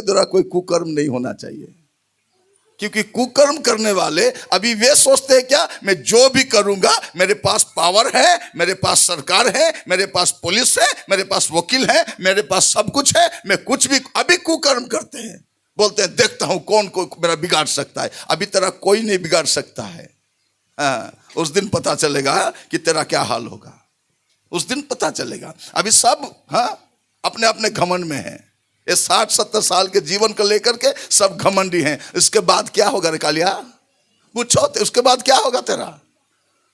द्वारा कोई कुकर्म नहीं होना चाहिए, क्योंकि कुकर्म करने वाले अभी वे सोचते हैं क्या, मैं जो भी करूंगा, मेरे पास पावर है, मेरे पास सरकार है, मेरे पास पुलिस है, मेरे पास वकील है, मेरे पास सब कुछ है, मैं कुछ भी, अभी कुकर्म करते हैं, बोलते हैं देखता हूं कौन को मेरा बिगाड़ सकता है। अभी तेरा कोई नहीं बिगाड़ सकता है। उस दिन पता चलेगा कि तेरा क्या हाल होगा, उस दिन पता चलेगा। अभी सब अपने अपने घमंड में है। ये 60-70 साल के जीवन को लेकर के सब घमंडी हैं। इसके बाद क्या होगा रे कालिया, पूछो तो उसके बाद क्या होगा तेरा।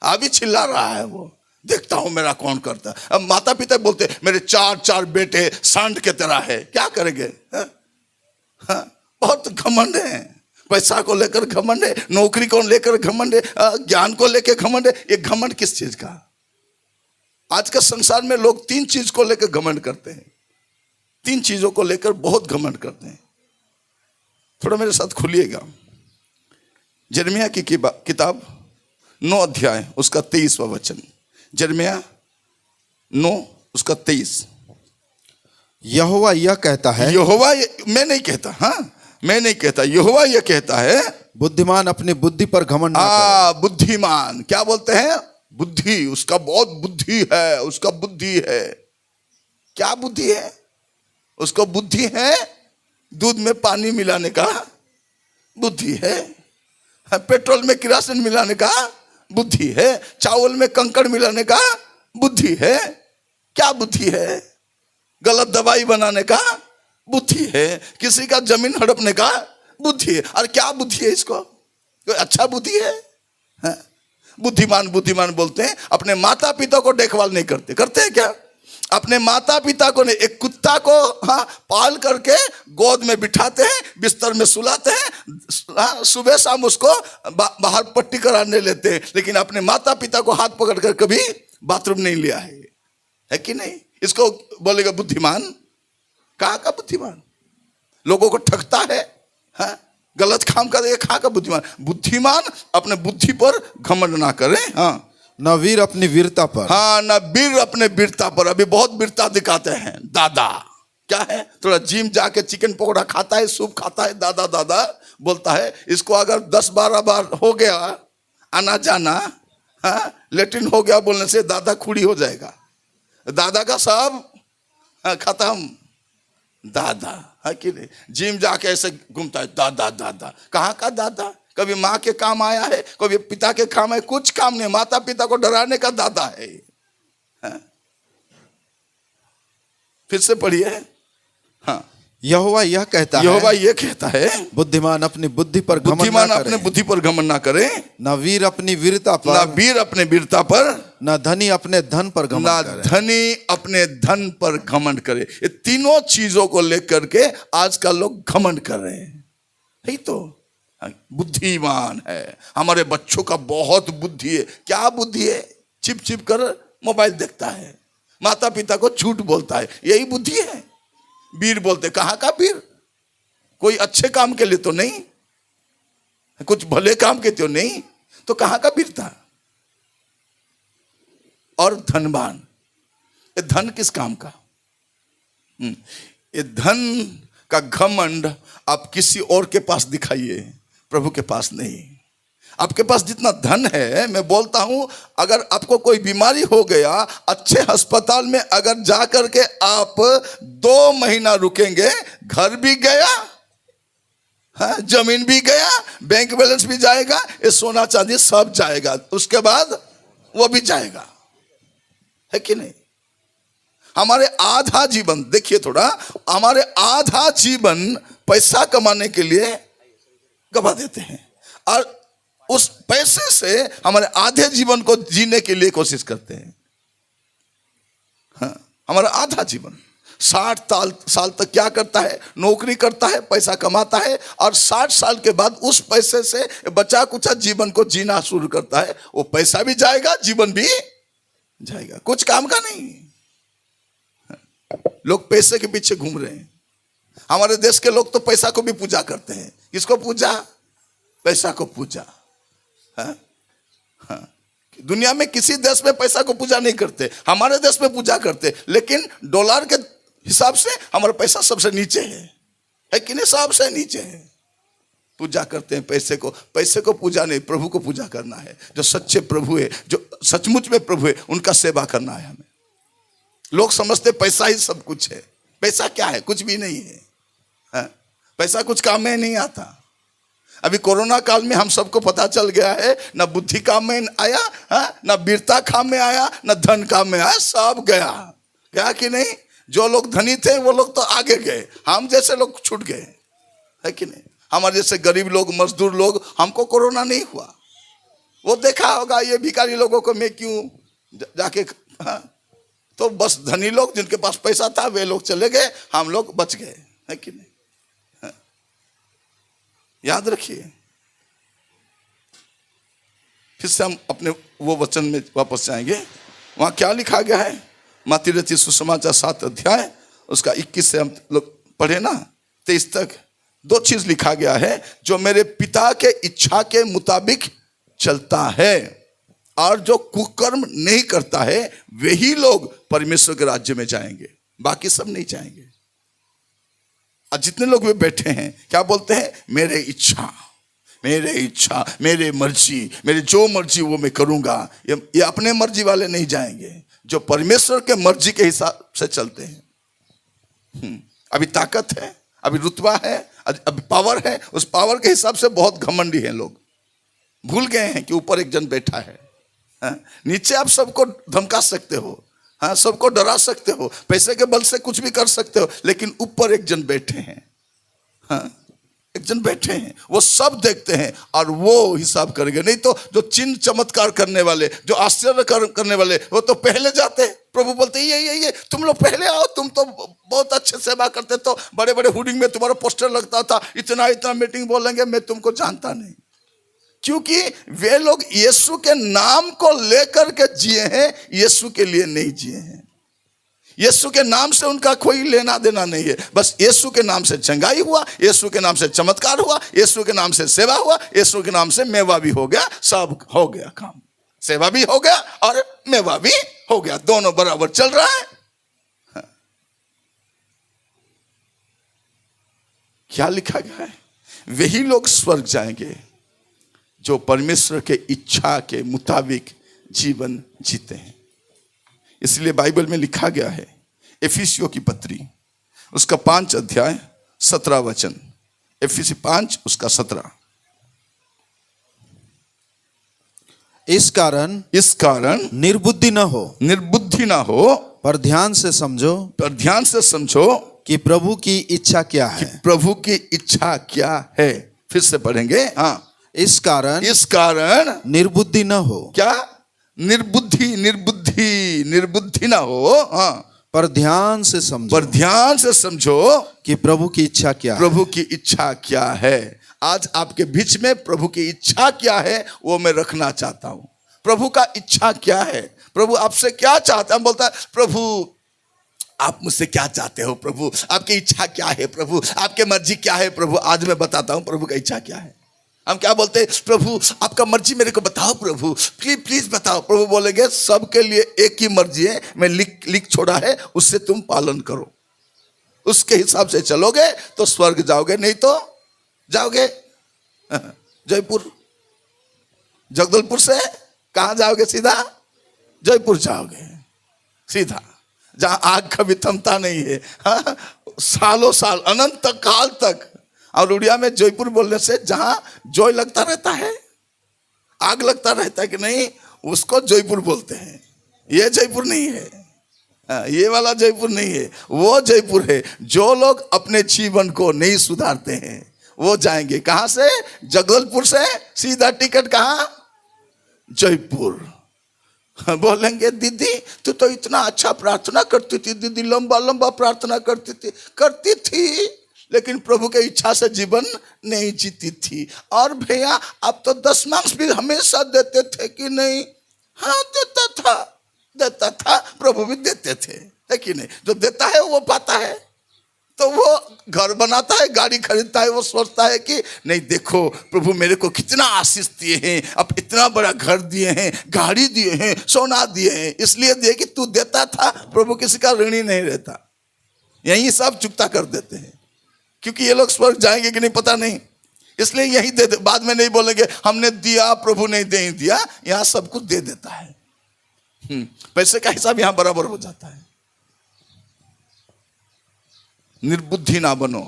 अभी चिल्ला रहा है वो, देखता हूं मेरा कौन करता है। अब माता पिता बोलते मेरे 4 बेटे सांड के तरह है, क्या करेंगे। बहुत घमंड है, पैसा को लेकर घमंड है, नौकरी को लेकर घमंड है, ज्ञान को लेकर घमंड है। ये घमंड किस चीज का। आज के संसार में लोग 3 चीज को लेकर घमंड करते हैं, 3 चीजों को लेकर बहुत घमंड करते हैं। थोड़ा मेरे साथ खुलिएगा, यिर्मयाह की किताब 9 अध्याय उसका 23वां वचन। यिर्मयाह 9 उसका 23। यहोवा यह कहता है, यहोवा, मैं नहीं कहता, मैं नहीं कहता, यहोवा यह कहता है, बुद्धिमान अपनी बुद्धि पर घमंड ना करे। बुद्धिमान क्या बोलते हैं, बुद्धि, उसका बहुत बुद्धि है, उसका बुद्धि है। क्या बुद्धि है उसको, बुद्धि है दूध में पानी मिलाने का बुद्धि है, पेट्रोल में किरासन मिलाने का बुद्धि है, चावल में कंकड़ मिलाने का बुद्धि है। क्या बुद्धि है, गलत दवाई बनाने का बुद्धि है, किसी का जमीन हड़पने का बुद्धि है। और क्या बुद्धि है इसको, कोई अच्छा बुद्धि है। बुद्धिमान बुद्धिमान बोलते हैं, अपने माता पिता को देखभाल नहीं करते। करते हैं क्या, अपने माता पिता को नहीं, एक कुत्ता को पाल करके गोद में बिठाते हैं, बिस्तर में सुलाते हैं, सुबह शाम उसको बाहर पट्टी कराने लेते हैं, लेकिन अपने माता पिता को हाथ पकड़कर कभी बाथरूम नहीं लिया है कि नहीं। इसको बोलेगा बुद्धिमान। कहाँ का बुद्धिमान, लोगों को ठगता है, गलत काम करेगा, कहाँ का बुद्धिमान। बुद्धिमान अपने बुद्धि पर घमंड ना करे, न वीर अपनी वीरता पर, न वीर अपने वीरता पर। अभी बहुत वीरता दिखाते हैं। दादा क्या है, थोड़ा जिम जाके चिकन पकौड़ा खाता है, सूप खाता है, दादा दादा बोलता है। इसको अगर 10-12 बार हो गया आना जाना, लेटिन हो गया बोलने से दादा खुड़ी हो जाएगा। दादा का सब खत्म। दादा है कि नहीं, जिम जाके ऐसे घूमता है, दादा दादा। कहाँ का दादा, कभी माँ के काम आया है, कभी पिता के काम है, कुछ काम नहीं। माता पिता को डराने का दादा है। फिर से पढ़िए। यहोवा यह कहता है, यहोवा यह कहता है, बुद्धिमान अपनी बुद्धि पर घमंड ना बुद्धिमान करे, अपने बुद्धि पर घमंड ना करे, न वीर अपनी वीरता पर, न वीर अपने वीरता पर, न धनी अपने धन पर घमंड करे। धनी अपने धन पर घमंड करे। ये तीनों चीजों को लेकर के आजकल लोग घमंड कर रहे हैं। यही तो बुद्धिमान है। हमारे बच्चों का बहुत बुद्धि है। क्या बुद्धि है, छिप छिप कर मोबाइल देखता है, माता पिता को झूठ बोलता है, यही बुद्धि है। वीर बोलते, कहाँ का वीर, कोई अच्छे काम के लिए तो नहीं, कुछ भले काम के तो नहीं, तो कहाँ का वीर था। और धनवान, ये धन किस काम का। ये धन का घमंड आप किसी और के पास दिखाइए, प्रभु के पास नहीं। आपके पास जितना धन है, मैं बोलता हूं, अगर आपको कोई बीमारी हो गया, अच्छे अस्पताल में अगर जा करके आप 2 महीना रुकेंगे, घर भी गया, जमीन भी गया, बैंक बैलेंस भी जाएगा, ये सोना चांदी सब जाएगा, उसके बाद वो भी जाएगा, है कि नहीं। हमारे आधा जीवन, देखिए थोड़ा, हमारे आधा जीवन पैसा कमाने के लिए गवा देते हैं, और उस पैसे से हमारे आधे जीवन को जीने के लिए कोशिश करते हैं। हमारा आधा जीवन 60 साल तक क्या करता है, नौकरी करता है, पैसा कमाता है, और 60 साल के बाद उस पैसे से बचा कुचा जीवन को जीना शुरू करता है। वो पैसा भी जाएगा, जीवन भी जाएगा, कुछ काम का नहीं। लोग पैसे के पीछे घूम रहे हैं। हमारे देश के लोग तो पैसा को भी पूजा करते हैं। किसको पूजा, पैसा को पूजा। दुनिया में किसी देश में पैसा को पूजा नहीं करते, हमारे देश में पूजा करते, लेकिन डॉलर के हिसाब से हमारा पैसा सबसे नीचे है। है कि नहीं, सबसे नीचे है। पूजा करते हैं पैसे को पूजा नहीं, प्रभु को पूजा करना है। जो सच्चे प्रभु है, जो सचमुच में प्रभु है, उनका सेवा करना है हमें। लोग समझते पैसा ही सब कुछ है। पैसा क्या है? कुछ भी नहीं है, हाँ? पैसा कुछ काम में नहीं आता। अभी कोरोना काल में हम सबको पता चल गया है, ना बुद्धि काम में आया, हाँ? ना वीरता काम में आया, ना धन काम में आया, सब गया कि नहीं। जो लोग धनी थे वो लोग तो आगे गए, हम जैसे लोग छूट गए, है कि नहीं। हमारे जैसे गरीब लोग, मजदूर लोग, हमको कोरोना नहीं हुआ। वो देखा होगा ये भिखारी लोगों को मैं क्यों जाके, हाँ? तो बस धनी लोग जिनके पास पैसा था वे लोग चले गए, हम लोग बच गए, है कि नहीं। हाँ? याद रखिए। फिर से हम अपने वो वचन में वापस जाएंगे। वहां क्या लिखा गया है? मत्ती रचित सुसमाचार 7 अध्याय उसका 21 से हम लोग पढ़े ना, 23 तक। 2 चीज लिखा गया है, जो मेरे पिता के इच्छा के मुताबिक चलता है और जो कुकर्म नहीं करता है, वही लोग परमेश्वर के राज्य में जाएंगे, बाकी सब नहीं जाएंगे। और जितने लोग वे बैठे हैं क्या बोलते हैं? मेरे इच्छा, मेरे मर्जी, मेरे जो मर्जी वो मैं करूंगा। ये अपने मर्जी वाले नहीं जाएंगे, जो परमेश्वर के मर्जी के हिसाब से चलते हैं। अभी ताकत है, अभी रुतबा है, अभी पावर है, उस पावर के हिसाब से बहुत घमंडी हैं लोग। भूल गए हैं कि ऊपर एक जन बैठा है, हाँ? नीचे आप सबको धमका सकते हो, हाँ? सबको डरा सकते हो, पैसे के बल से कुछ भी कर सकते हो, लेकिन ऊपर एक जन बैठे हैं, हाँ? एक जन बैठे हैं, वो सब देखते हैं और वो हिसाब करेंगे। नहीं तो जो चिन्ह चमत्कार करने वाले, जो आश्चर्य करने वाले, वो तो पहले जाते। प्रभु बोलते ये तुम लोग पहले आओ, तुम तो बहुत अच्छे सेवा करते, तो बड़े बड़े होर्डिंग में तुम्हारा पोस्टर लगता था, इतना मीटिंग बोलेंगे, मैं तुमको जानता नहीं। क्योंकि वे लोग यीशु के नाम को लेकर के जिए हैं, यीशु के लिए नहीं जिए हैं। यीशु के नाम से उनका कोई लेना देना नहीं है। बस यीशु के नाम से चंगाई हुआ, यीशु के नाम से चमत्कार हुआ, यीशु के नाम से सेवा हुआ, यीशु के नाम से मेवा भी हो गया, सब हो गया काम। सेवा भी हो गया और मेवा भी हो गया, दोनों बराबर चल रहा है। हाँ। क्या लिखा गया है? वही लोग स्वर्ग जाएंगे जो परमेश्वर के इच्छा के मुताबिक जीवन जीते हैं। इसलिए बाइबल में लिखा गया है, एफिसियों की पत्री उसका 5 अध्याय 17 वचन, एफिसी 5 उसका 17। इस कारण निर्बुद्धि ना हो, पर ध्यान से समझो कि प्रभु की इच्छा क्या है। फिर से पढ़ेंगे, हाँ। इस कारण निर्बुद्धि न हो। क्या? निर्बुद्धि ना हो, हाँ। पर ध्यान से समझो कि प्रभु की इच्छा क्या है। आज आपके बीच में प्रभु की इच्छा क्या है वो मैं रखना चाहता हूं। प्रभु का इच्छा क्या है? प्रभु आपसे क्या चाहता है? हम बोलता है, प्रभु आप मुझसे क्या चाहते हो? प्रभु आपकी इच्छा क्या है? प्रभु आपकी मर्जी क्या है? प्रभु आज मैं बताता हूं प्रभु का इच्छा क्या है। हम क्या बोलते हैं? प्रभु आपका मर्जी मेरे को बताओ, प्रभु प्लीज बताओ। प्रभु बोलेंगे, सबके लिए एक ही मर्जी है, मैं लिख छोड़ा है, उससे तुम पालन करो। उसके हिसाब से चलोगे तो स्वर्ग जाओगे, नहीं तो जाओगे जयपुर। जगदलपुर से कहां जाओगे? सीधा जयपुर जाओगे, सीधा, जहां आग का भी थमता नहीं है, हाँ? सालों साल, अनंत काल तक। और उड़िया में जयपुर बोलने से जहां जोय लगता रहता है, आग लगता रहता है कि नहीं, उसको जयपुर बोलते हैं। ये जयपुर नहीं है, ये वाला जयपुर नहीं है। वो जयपुर है जो लोग अपने जीवन को नहीं सुधारते हैं, वो जाएंगे। कहां से? जगदलपुर से सीधा टिकट कहां? जयपुर। बोलेंगे, दीदी तू तो इतना अच्छा प्रार्थना करती थी, दीदी लंबा प्रार्थना करती थी, लेकिन प्रभु के इच्छा से जीवन नहीं जीती थी। और भैया आप तो 10 मार्क्स भी हमेशा देते थे कि नहीं? हाँ देता था, प्रभु भी देते थे, है कि नहीं? जो देता है वो पाता है। तो वो घर बनाता है, गाड़ी खरीदता है, वो सोचता है कि नहीं देखो प्रभु मेरे को कितना आशीष दिए हैं, अब इतना बड़ा घर दिए हैं, गाड़ी दिए हैं, सोना दिए हैं, इसलिए दिए कि तू देता था। प्रभु किसी का ऋणी नहीं रहता, यही सब चुकता कर देते हैं। क्योंकि ये लोग स्वर्ग जाएंगे कि नहीं पता नहीं, इसलिए यही दे दे, बाद में नहीं बोलेंगे हमने दिया प्रभु नहीं दे दिया, यहां सब कुछ दे देता है। पैसे का हिसाब यहां बराबर हो जाता है। निर्बुद्धि ना बनो,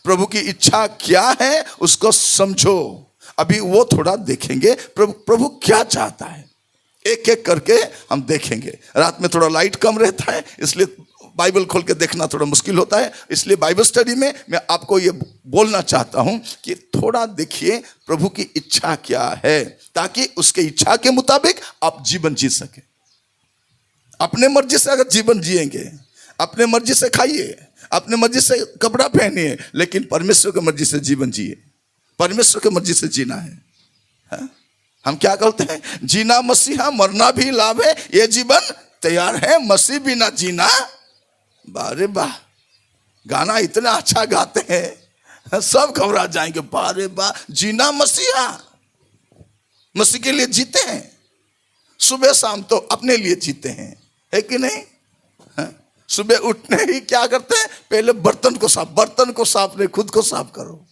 प्रभु की इच्छा क्या है उसको समझो। अभी वो थोड़ा देखेंगे प्रभु क्या चाहता है, एक एक करके हम देखेंगे। रात में थोड़ा लाइट कम रहता है, इसलिए बाइबल खोल के देखना थोड़ा मुश्किल होता है, इसलिए बाइबल स्टडी में मैं आपको ये बोलना चाहता हूं कि थोड़ा देखिए प्रभु की इच्छा क्या है, ताकि उसके इच्छा के मुताबिक आप जीवन जी सके। अपने मर्जी से अगर जीवन जिएंगे, अपने मर्जी से खाइए, अपने मर्जी से कपड़ा पहनिए, लेकिन परमेश्वर की मर्जी से जीवन जिए। परमेश्वर की मर्जी से जीना है। हम क्या कहते हैं, जीना मसीहा मरना भी लाभ है, ये जीवन तैयार है मसीह बिना जीना। बारे वाह, गाना इतना अच्छा गाते हैं सब घबरा जाएंगे। बारे वाह, जीना मसीहा, मसीह के लिए जीते हैं, सुबह शाम तो अपने लिए जीते हैं, है कि नहीं? सुबह उठने ही क्या करते हैं, पहले बर्तन को साफ नहीं, खुद को साफ करो।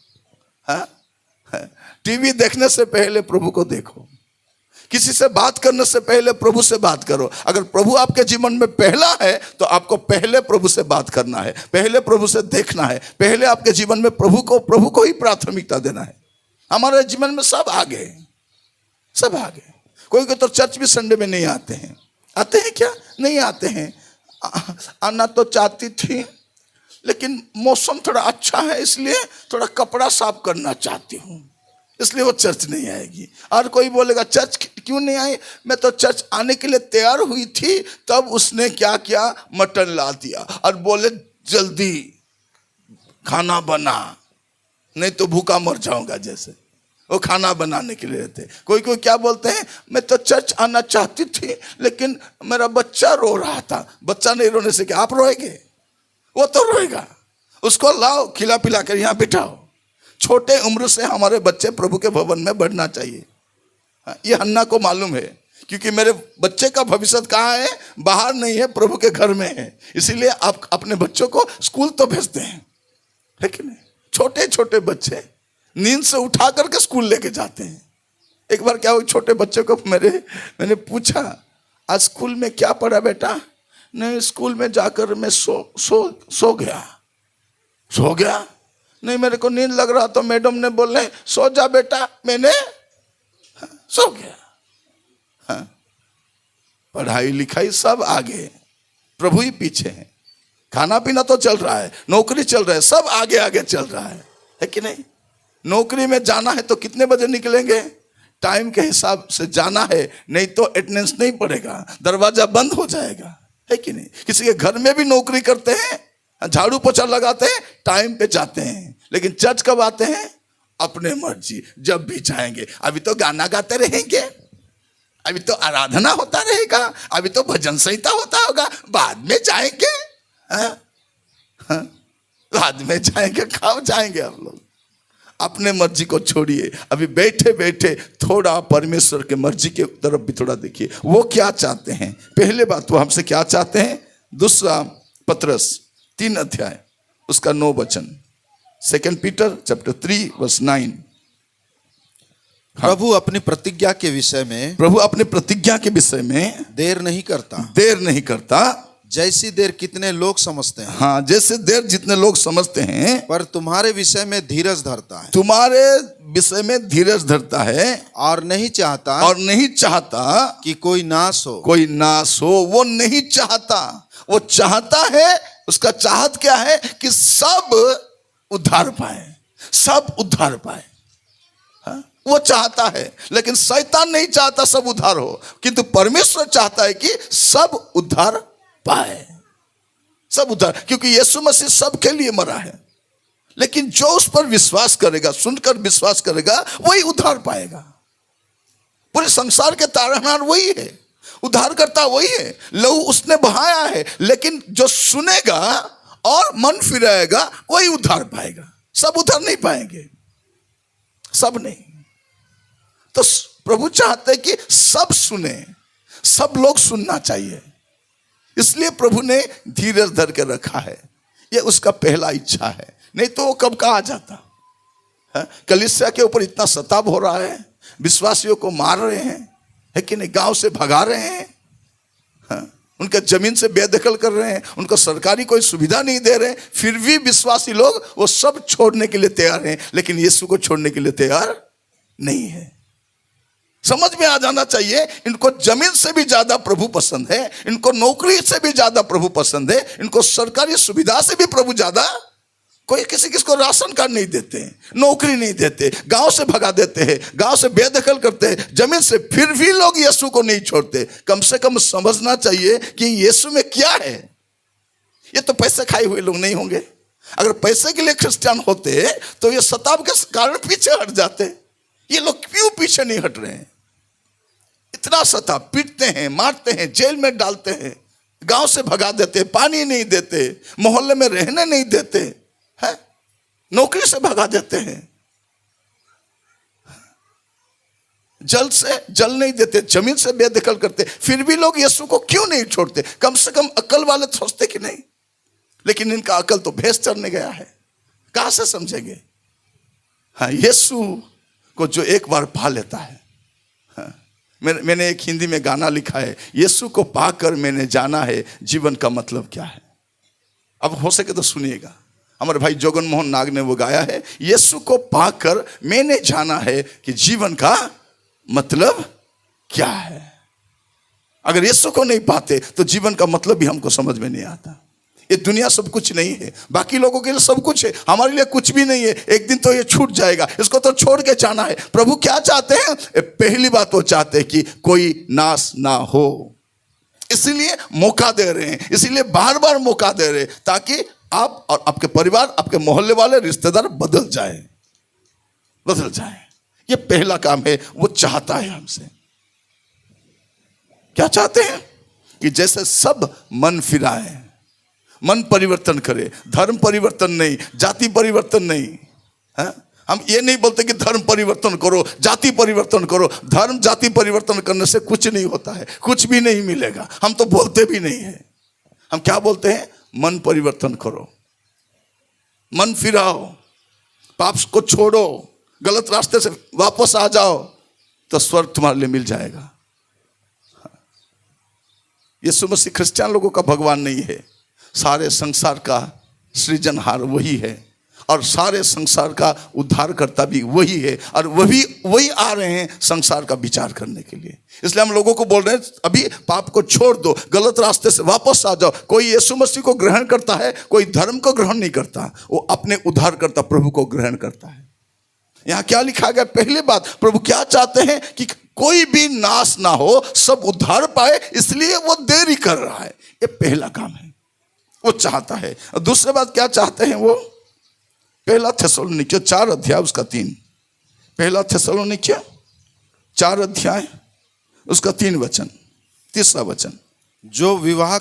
टीवी देखने से पहले प्रभु को देखो, किसी से बात करने से पहले प्रभु से बात करो। अगर प्रभु आपके जीवन में पहला है तो आपको पहले प्रभु से बात करना है, पहले प्रभु से देखना है, पहले आपके जीवन में प्रभु को ही प्राथमिकता देना है। हमारे जीवन में सब आगे, सब आगे। कोई तो चर्च भी संडे में नहीं आते हैं। आते हैं क्या? नहीं आते हैं। आना तो चाहती थी, लेकिन मौसम थोड़ा अच्छा है इसलिए थोड़ा कपड़ा साफ करना चाहती हूँ, इसलिए वो चर्च नहीं आएगी। और कोई बोलेगा चर्च क्यों नहीं आई? मैं तो चर्च आने के लिए तैयार हुई थी, तब उसने क्या किया, मटन ला दिया और बोले जल्दी खाना बना, नहीं तो भूखा मर जाऊंगा। जैसे वो खाना बनाने के लिए रहते। कोई क्या बोलते हैं, मैं तो चर्च आना चाहती थी लेकिन मेरा बच्चा रो रहा था। बच्चा नहीं रोने से क्या आप रोएंगे? वो तो रोएगा, उसको लाओ, खिला पिला कर यहाँ बिठाओ। छोटे उम्र से हमारे बच्चे प्रभु के भवन में बढ़ना चाहिए। ये हन्ना को मालूम है, क्योंकि मेरे बच्चे का भविष्य कहाँ है? बाहर नहीं है, प्रभु के घर में है। इसीलिए आप अपने बच्चों को स्कूल तो भेजते हैं, लेकिन छोटे छोटे बच्चे नींद से उठा करके स्कूल लेके जाते हैं। एक बार क्या हुआ, छोटे बच्चे को मैंने पूछा आज स्कूल में क्या पढ़ा बेटा? नहीं, स्कूल में जाकर मैं सो गया। नहीं, मेरे को नींद लग रहा तो मैडम ने बोले सो जा बेटा, मैंने सो गया। पढ़ाई लिखाई सब आगे, प्रभु ही पीछे है। खाना पीना तो चल रहा है, नौकरी चल रहा है, सब आगे आगे चल रहा है कि नहीं? नौकरी में जाना है तो कितने बजे निकलेंगे? टाइम के हिसाब से जाना है, नहीं तो अटेंडेंस नहीं पड़ेगा, दरवाजा बंद हो जाएगा, है कि नहीं? किसी के घर में भी नौकरी करते हैं, झाड़ू पोछा लगाते हैं, टाइम पे जाते हैं। लेकिन चर्च कब आते हैं? अपने मर्जी, जब भी चाहेंगे। अभी तो गाना गाते रहेंगे, अभी तो आराधना होता रहेगा, अभी तो भजन संहिता होता होगा, बाद में जाएंगे। बाद में जाएंगे, कब जाएंगे आप लोग? अपने मर्जी को छोड़िए, अभी बैठे बैठे थोड़ा परमेश्वर के मर्जी के तरफ भी थोड़ा देखिए, वो क्या चाहते हैं। पहले बात वो हमसे क्या चाहते हैं। दूसरा पत्रस 3 अध्याय उसका 9 वचन, 2 पीटर चैप्टर 3 वर्स 9। प्रभु अपनी प्रतिज्ञा के विषय में देर नहीं करता, जैसी देर कितने लोग समझते हैं। हाँ, जैसे देर जितने लोग समझते हैं, पर तुम्हारे विषय में धीरज धरता है। तुम्हारे विषय में धीरज धरता है, और नहीं चाहता कि कोई नाश हो। वो नहीं चाहता, वो चाहता है, उसका चाहत क्या है कि सब उद्धार पाए। वो चाहता है, लेकिन शैतान नहीं चाहता सब उद्धार हो, किंतु परमेश्वर चाहता है कि सब उद्धार पाए, सब उद्धार। क्योंकि यीशु मसीह सबके लिए मरा है, लेकिन जो उस पर विश्वास करेगा, सुनकर विश्वास करेगा, वही उद्धार पाएगा। पूरे संसार के तारनहार वही है, उद्धारकर्ता वही है, लहू उसने बहाया है। लेकिन जो सुनेगा और मन फिराएगा वही उद्धार पाएगा। सब उद्धार नहीं पाएंगे, सब नहीं। तो प्रभु चाहते हैं कि सब सुने, सब लोग सुनना चाहिए, इसलिए प्रभु ने धीरज धर के रखा है। यह उसका पहला इच्छा है। नहीं तो वो कब का आ जाता। कलीसिया के ऊपर इतना सताव हो रहा है, विश्वासियों को मार रहे हैं, है कि नहीं, गांव से भगा रहे हैं, उनका जमीन से बेदखल कर रहे हैं, उनको सरकारी कोई सुविधा नहीं दे रहे हैं, फिर भी विश्वासी लोग वो सब छोड़ने के लिए तैयार हैं, लेकिन यीशु को छोड़ने के लिए तैयार नहीं है। समझ में आ जाना चाहिए, इनको जमीन से भी ज्यादा प्रभु पसंद है, इनको नौकरी से भी ज्यादा प्रभु पसंद है, इनको सरकारी सुविधा से भी प्रभु ज्यादा। कोई किसी किसको राशन कार्ड नहीं देते, नौकरी नहीं देते, गांव से भगा देते हैं, गांव से बेदखल करते हैं जमीन से, फिर भी लोग यीशु को नहीं छोड़ते। कम से कम समझना चाहिए कि यीशु में क्या है। ये तो पैसे खाए हुए लोग नहीं होंगे। अगर पैसे के लिए क्रिश्चियन होते तो ये सताव के कारण पीछे हट जाते। ये लोग क्यों पीछे नहीं हट रहे हैं? इतना सताव, पीटते हैं, मारते हैं, जेल में डालते हैं, गांव से भगा देते, पानी नहीं देते, मोहल्ले में रहने नहीं देते, है, नौकरी से भगा देते हैं, जल नहीं देते, जमीन से बेदखल करते, फिर भी लोग यीशु को क्यों नहीं छोड़ते? कम से कम अकल वाले सोचते कि नहीं, लेकिन इनका अकल तो भैंस चढ़ने गया है, कहां से समझेंगे? हाँ, यीशु को जो एक बार पा लेता है। हाँ, मैंने एक हिंदी में गाना लिखा है, यीशु को पाकर मैंने जाना है जीवन का मतलब क्या है। अब हो सके तो सुनिएगा, हमारे भाई जोगन मोहन नाग ने वो गाया है, यीशु को पाकर मैंने जाना है कि जीवन का मतलब क्या है। अगर यीशु को नहीं पाते तो जीवन का मतलब भी हमको समझ में नहीं आता। ये दुनिया सब कुछ नहीं है, बाकी लोगों के लिए सब कुछ है, हमारे लिए कुछ भी नहीं है। एक दिन तो ये छूट जाएगा, इसको तो छोड़ के जाना है। प्रभु क्या चाहते हैं? पहली बात वो चाहते हैं कि कोई नाश ना हो, इसीलिए मौका दे रहे हैं, इसीलिए बार बार मौका दे रहे हैं, ताकि आप और आपके परिवार, आपके मोहल्ले वाले, रिश्तेदार बदल जाए। ये पहला काम है, वो चाहता है हमसे। क्या चाहते हैं? कि जैसे सब मन फिराए, मन परिवर्तन करे, धर्म परिवर्तन नहीं, जाति परिवर्तन नहीं। है? हम ये नहीं बोलते कि धर्म परिवर्तन करो, जाति परिवर्तन करो। धर्म जाति परिवर्तन करने से कुछ नहीं होता है, कुछ भी नहीं मिलेगा। हम तो बोलते भी नहीं है। हम क्या बोलते हैं? मन परिवर्तन करो, मन फिराओ, पाप को छोड़ो, गलत रास्ते से वापस आ जाओ, तो स्वर्ग तुम्हारे लिए मिल जाएगा। यीशु मसीह क्रिश्चियन लोगों का भगवान नहीं है, सारे संसार का सृजनहार वही है, और सारे संसार का उद्धारकर्ता भी वही है, और वही आ रहे हैं संसार का विचार करने के लिए। इसलिए हम लोगों को बोल रहे हैं, अभी पाप को छोड़ दो, गलत रास्ते से वापस आ जाओ। कोई यीशु मसीह को ग्रहण करता है, कोई धर्म को ग्रहण नहीं करता, वो अपने उद्धारकर्ता प्रभु को ग्रहण करता है। यहाँ क्या लिखा गया? पहली बात, प्रभु क्या चाहते हैं? कि कोई भी नाश ना हो, सब उद्धार पाए, इसलिए वो देरी कर रहा है। ये पहला काम है, वो चाहता है। और दूसरी बात क्या चाहते हैं? वो पहला थिस्सलुनीकियों 4 अध्याय उसका 3, पहला थिस्सलुनीकियों 4 अध्याय उसका 3 वचन, तीसरा वचन, जो विवाह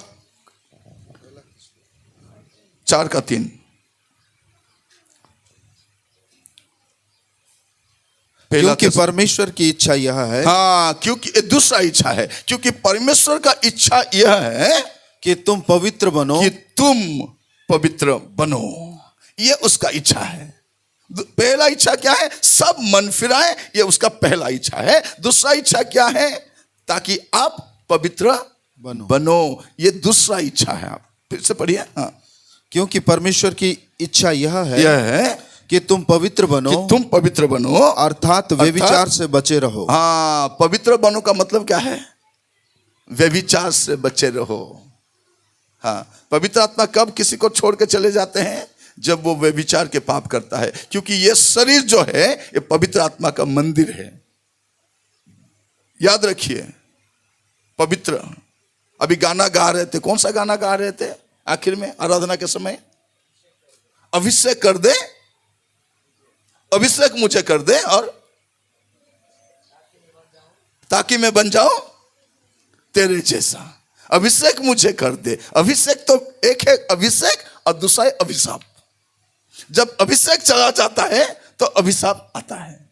4 का 3, क्योंकि परमेश्वर की इच्छा यह है। हाँ, क्योंकि दूसरा इच्छा है, क्योंकि परमेश्वर का इच्छा यह है कि तुम पवित्र बनो, कि तुम पवित्र बनो। ये उसका इच्छा है। पहला इच्छा क्या है? सब मन फिराए, ये उसका पहला इच्छा है। दूसरा इच्छा क्या है? ताकि आप पवित्र बनो, ये दूसरा इच्छा है। आप फिर से पढ़िए। हाँ, क्योंकि परमेश्वर की इच्छा यह है कि तुम पवित्र बनो, कि तुम पवित्र बनो, अर्थात व्यभिचार से बचे रहो। हाँ, पवित्र बनो का मतलब क्या है? व्यभिचार से बचे रहो। हाँ, पवित्र आत्मा कब किसी को छोड़ के चले जाते हैं? जब वो व्यभिचार के पाप करता है, क्योंकि ये शरीर जो है ये पवित्र आत्मा का मंदिर है। याद रखिए, पवित्र। अभी गाना गा रहे थे, कौन सा गाना गा रहे थे आखिर में आराधना के समय? अभिषेक कर दे, अभिषेक मुझे कर दे, और ताकि मैं बन जाऊं तेरे जैसा। अभिषेक मुझे कर दे। अभिषेक तो एक है अभिषेक, और दूसरा है अभिशाप। जब अभिषेक चला जाता है तो अभिशाप आता है।